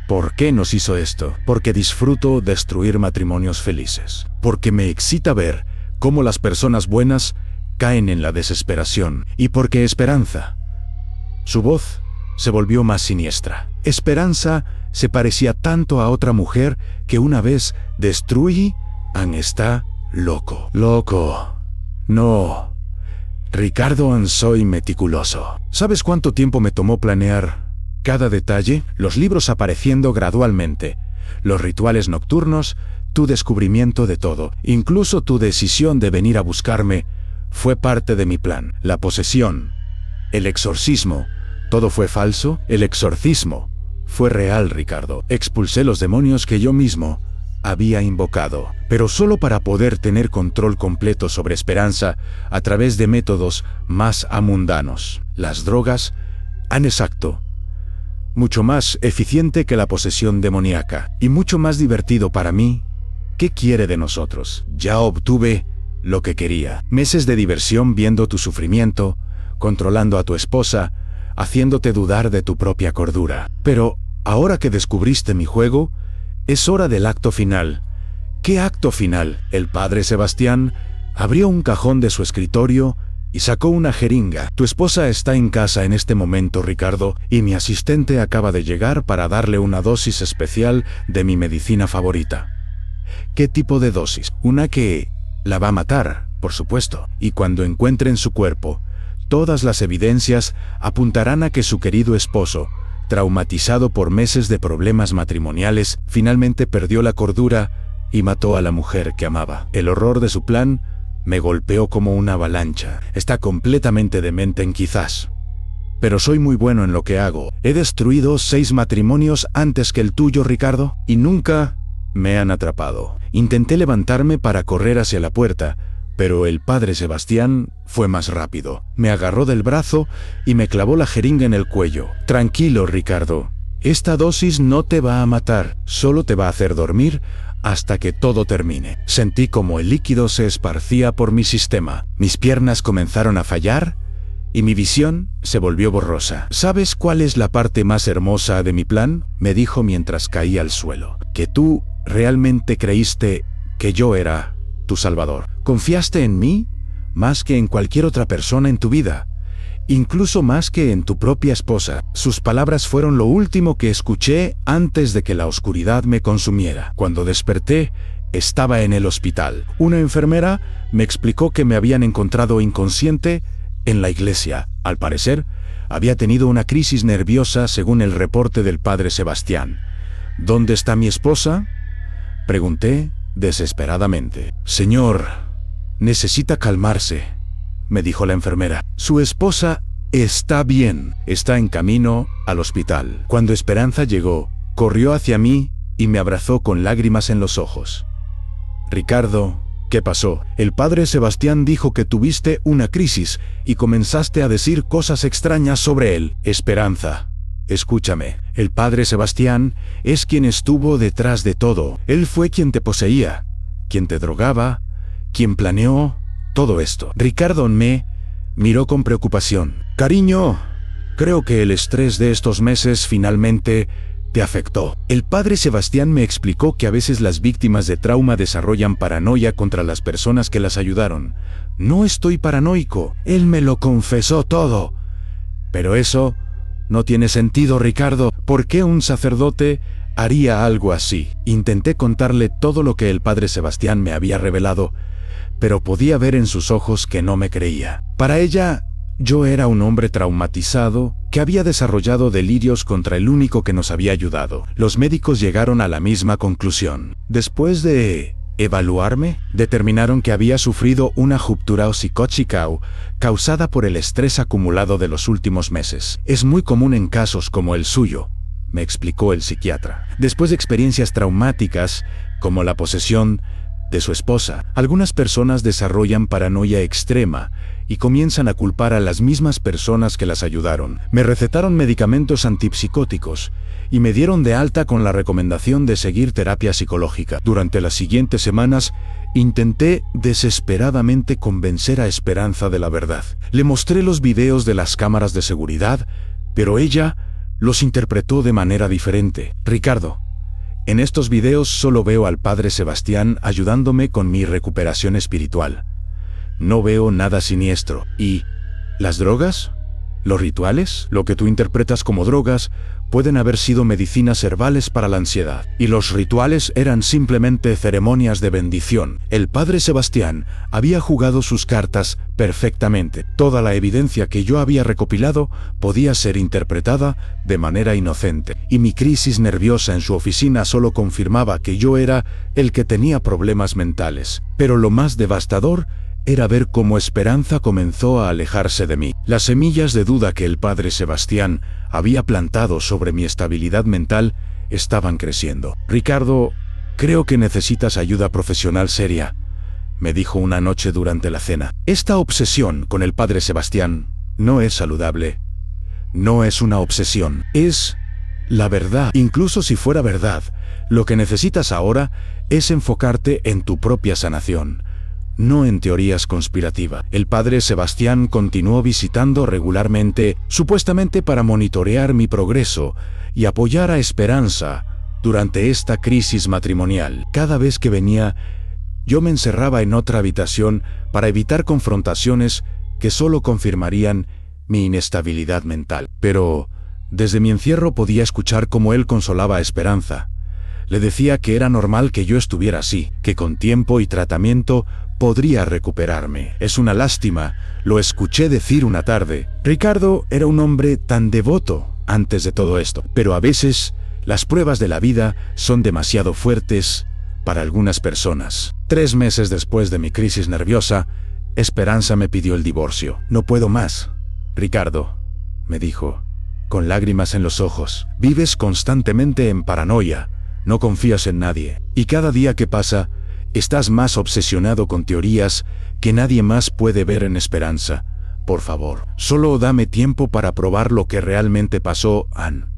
[SPEAKER 1] ¿Por qué nos hizo esto? Porque disfruto destruir matrimonios felices. Porque me excita ver cómo las personas buenas caen en la desesperación. Y porque Esperanza. Su voz se volvió más siniestra. Esperanza se parecía tanto a otra mujer que una vez destruí. Está loco. Loco. No. Ricardo, soy meticuloso. ¿Sabes cuánto tiempo me tomó planear cada detalle? Los libros apareciendo gradualmente, los rituales nocturnos, tu descubrimiento de todo, incluso tu decisión de venir a buscarme, fue parte de mi plan. La posesión, el exorcismo, ¿todo fue falso? El exorcismo fue real, Ricardo. Expulsé los demonios que yo mismo había invocado, pero solo para poder tener control completo sobre Esperanza a través de métodos más mundanos. Las drogas exacto. Mucho más eficiente que la posesión demoníaca y mucho más divertido para mí. ¿Qué quiere de nosotros? Ya obtuve lo que quería. Meses de diversión viendo tu sufrimiento, controlando a tu esposa, haciéndote dudar de tu propia cordura. Pero ahora que descubriste mi juego, Es hora del acto final. ¿Qué acto final? El padre Sebastián abrió un cajón de su escritorio y sacó una jeringa. Tu esposa está en casa en este momento, Ricardo, y mi asistente acaba de llegar para darle una dosis especial de mi medicina favorita. ¿Qué tipo de dosis? Una que la va a matar, por supuesto, y cuando encuentren su cuerpo, todas las evidencias apuntarán a que su querido esposo, traumatizado por meses de problemas matrimoniales, finalmente perdió la cordura y mató a la mujer que amaba. El horror de su plan me golpeó como una avalancha. Está completamente demente quizás. Pero soy muy bueno en lo que hago. He destruido 6 matrimonios antes que el tuyo, Ricardo, y nunca me han atrapado. Intenté levantarme para correr hacia la puerta, pero el padre Sebastián fue más rápido. Me agarró del brazo y me clavó la jeringa en el cuello. Tranquilo, Ricardo. Esta dosis no te va a matar, solo te va a hacer dormir hasta que todo termine. Sentí como el líquido se esparcía por mi sistema. Mis piernas comenzaron a fallar y mi visión se volvió borrosa. ¿Sabes cuál es la parte más hermosa de mi plan?, me dijo mientras caía al suelo. Que tú realmente creíste que yo era tu salvador. Confiaste en mí más que en cualquier otra persona en tu vida, incluso más que en tu propia esposa. Sus palabras fueron lo último que escuché antes de que la oscuridad me consumiera. Cuando desperté, estaba en el hospital. Una enfermera me explicó que me habían encontrado inconsciente en la iglesia. Al parecer, había tenido una crisis nerviosa según el reporte del padre Sebastián. ¿Dónde está mi esposa?, pregunté desesperadamente. Señor, necesita calmarse, me dijo la enfermera. Su esposa está bien, está en camino al hospital. Cuando Esperanza llegó, corrió hacia mí y me abrazó con lágrimas en los ojos. Ricardo, ¿qué pasó? El padre Sebastián dijo que tuviste una crisis y comenzaste a decir cosas extrañas sobre él. Esperanza, escúchame. El padre Sebastián es quien estuvo detrás de todo. Él fue quien te poseía, quien te drogaba, quien planeó todo esto. Ricardo me miró con preocupación. Cariño, creo que el estrés de estos meses finalmente te afectó. El padre Sebastián me explicó que a veces las víctimas de trauma desarrollan paranoia contra las personas que las ayudaron. No estoy paranoico, él me lo confesó todo. Pero eso no tiene sentido, Ricardo. ¿Por qué un sacerdote haría algo así? Intenté contarle todo lo que el padre Sebastián me había revelado, pero podía ver en sus ojos que no me creía. Para ella, yo era un hombre traumatizado que había desarrollado delirios contra el único que nos había ayudado. Los médicos llegaron a la misma conclusión. Después de evaluarme, determinaron que había sufrido una ruptura psicótica causada por el estrés acumulado de los últimos meses. Es muy común en casos como el suyo, me explicó el psiquiatra. Después de experiencias traumáticas, como la posesión de su esposa, algunas personas desarrollan paranoia extrema y comienzan a culpar a las mismas personas que las ayudaron. Me recetaron medicamentos antipsicóticos y me dieron de alta con la recomendación de seguir terapia psicológica. Durante las siguientes semanas, intenté desesperadamente convencer a Esperanza de la verdad. Le mostré los videos de las cámaras de seguridad, pero ella los interpretó de manera diferente. Ricardo, en estos videos solo veo al padre Sebastián ayudándome con mi recuperación espiritual. No veo nada siniestro. ¿Y las drogas? ¿Los rituales? Lo que tú interpretas como drogas pueden haber sido medicinas herbales para la ansiedad. Y los rituales eran simplemente ceremonias de bendición. El padre Sebastián había jugado sus cartas perfectamente. Toda la evidencia que yo había recopilado podía ser interpretada de manera inocente. Y mi crisis nerviosa en su oficina solo confirmaba que yo era el que tenía problemas mentales. Pero lo más devastador era ver cómo Esperanza comenzó a alejarse de mí. Las semillas de duda que el padre Sebastián había plantado sobre mi estabilidad mental estaban creciendo. Ricardo, creo que necesitas ayuda profesional seria, me dijo una noche durante la cena. Esta obsesión con el padre Sebastián no es saludable. No es una obsesión, es la verdad. Incluso si fuera verdad, lo que necesitas ahora es enfocarte en tu propia sanación, no en teorías conspirativas. El padre Sebastián continuó visitando regularmente, supuestamente para monitorear mi progreso y apoyar a Esperanza durante esta crisis matrimonial. Cada vez que venía, yo me encerraba en otra habitación para evitar confrontaciones que solo confirmarían mi inestabilidad mental. Pero desde mi encierro podía escuchar cómo él consolaba a Esperanza. Le decía que era normal que yo estuviera así, que con tiempo y tratamiento podría recuperarme. Es una lástima, lo escuché decir una tarde. Ricardo era un hombre tan devoto antes de todo esto, pero a veces las pruebas de la vida son demasiado fuertes para algunas personas. 3 meses después de mi crisis nerviosa, Esperanza me pidió el divorcio. No puedo más, Ricardo, me dijo, con lágrimas en los ojos. Vives constantemente en paranoia, no confías en nadie, y cada día que pasa, estás más obsesionado con teorías que nadie más puede ver en Esperanza. Por favor, solo dame tiempo para probar lo que realmente pasó, Han.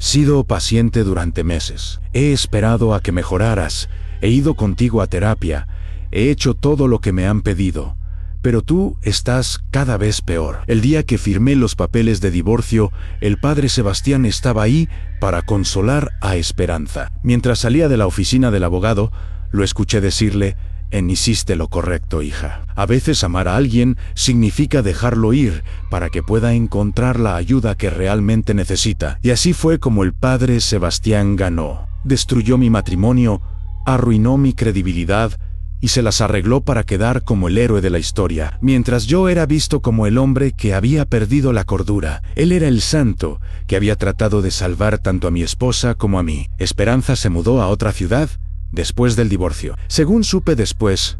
[SPEAKER 1] Sido paciente durante meses. He esperado a que mejoraras. He ido contigo a terapia. He hecho todo lo que me han pedido. Pero tú estás cada vez peor. El día que firmé los papeles de divorcio, el padre Sebastián estaba ahí para consolar a Esperanza. Mientras salía de la oficina del abogado, lo escuché decirle: hiciste lo correcto, hija. A veces amar a alguien significa dejarlo ir para que pueda encontrar la ayuda que realmente necesita. Y así fue como el padre Sebastián ganó. Destruyó mi matrimonio, arruinó mi credibilidad y se las arregló para quedar como el héroe de la historia. Mientras yo era visto como el hombre que había perdido la cordura, él era el santo que había tratado de salvar tanto a mi esposa como a mí. Esperanza se mudó a otra ciudad después del divorcio. Según supe después,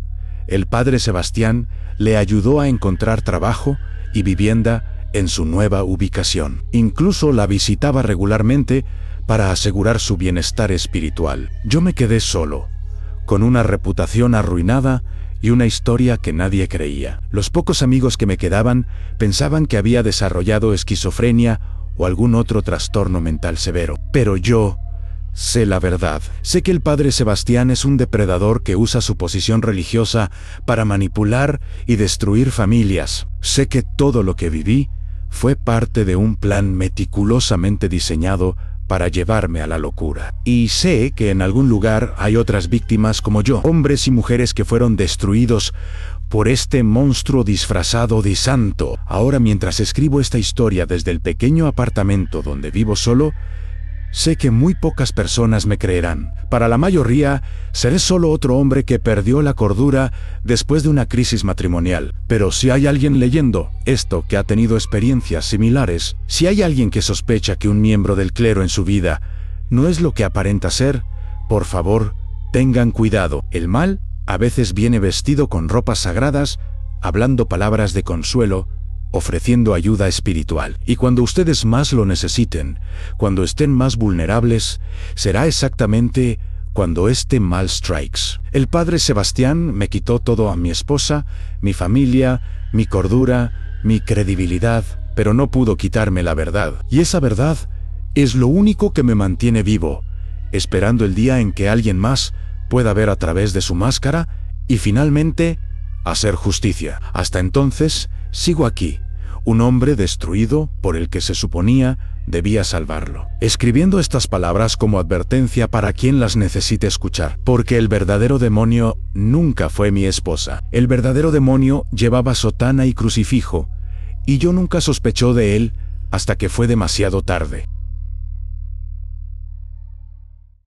[SPEAKER 1] el padre Sebastián le ayudó a encontrar trabajo y vivienda en su nueva ubicación. Incluso la visitaba regularmente para asegurar su bienestar espiritual. Yo me quedé solo, con una reputación arruinada y una historia que nadie creía. Los pocos amigos que me quedaban pensaban que había desarrollado esquizofrenia o algún otro trastorno mental severo. Pero yo sé la verdad. Sé que el padre Sebastián es un depredador que usa su posición religiosa para manipular y destruir familias. Sé que todo lo que viví fue parte de un plan meticulosamente diseñado para llevarme a la locura. Y sé que en algún lugar hay otras víctimas como yo, hombres y mujeres que fueron destruidos por este monstruo disfrazado de santo. Ahora, mientras escribo esta historia desde el pequeño apartamento donde vivo solo, sé que muy pocas personas me creerán. Para la mayoría, seré solo otro hombre que perdió la cordura después de una crisis matrimonial. Pero si hay alguien leyendo esto que ha tenido experiencias similares, si hay alguien que sospecha que un miembro del clero en su vida no es lo que aparenta ser, por favor, tengan cuidado. El mal a veces viene vestido con ropas sagradas, hablando palabras de consuelo, ofreciendo ayuda espiritual. Y cuando ustedes más lo necesiten, cuando estén más vulnerables, será exactamente cuando este mal strikes. El padre Sebastián me quitó todo a mi esposa, mi familia, mi cordura, mi credibilidad, pero no pudo quitarme la verdad. Y esa verdad es lo único que me mantiene vivo, esperando el día en que alguien más pueda ver a través de su máscara y finalmente hacer justicia. Hasta entonces, sigo aquí, un hombre destruido por el que se suponía debía salvarlo. Escribiendo estas palabras como advertencia para quien las necesite escuchar, porque el verdadero demonio nunca fue mi esposa. El verdadero demonio llevaba sotana y crucifijo, y yo nunca sospechó de él hasta que fue demasiado tarde.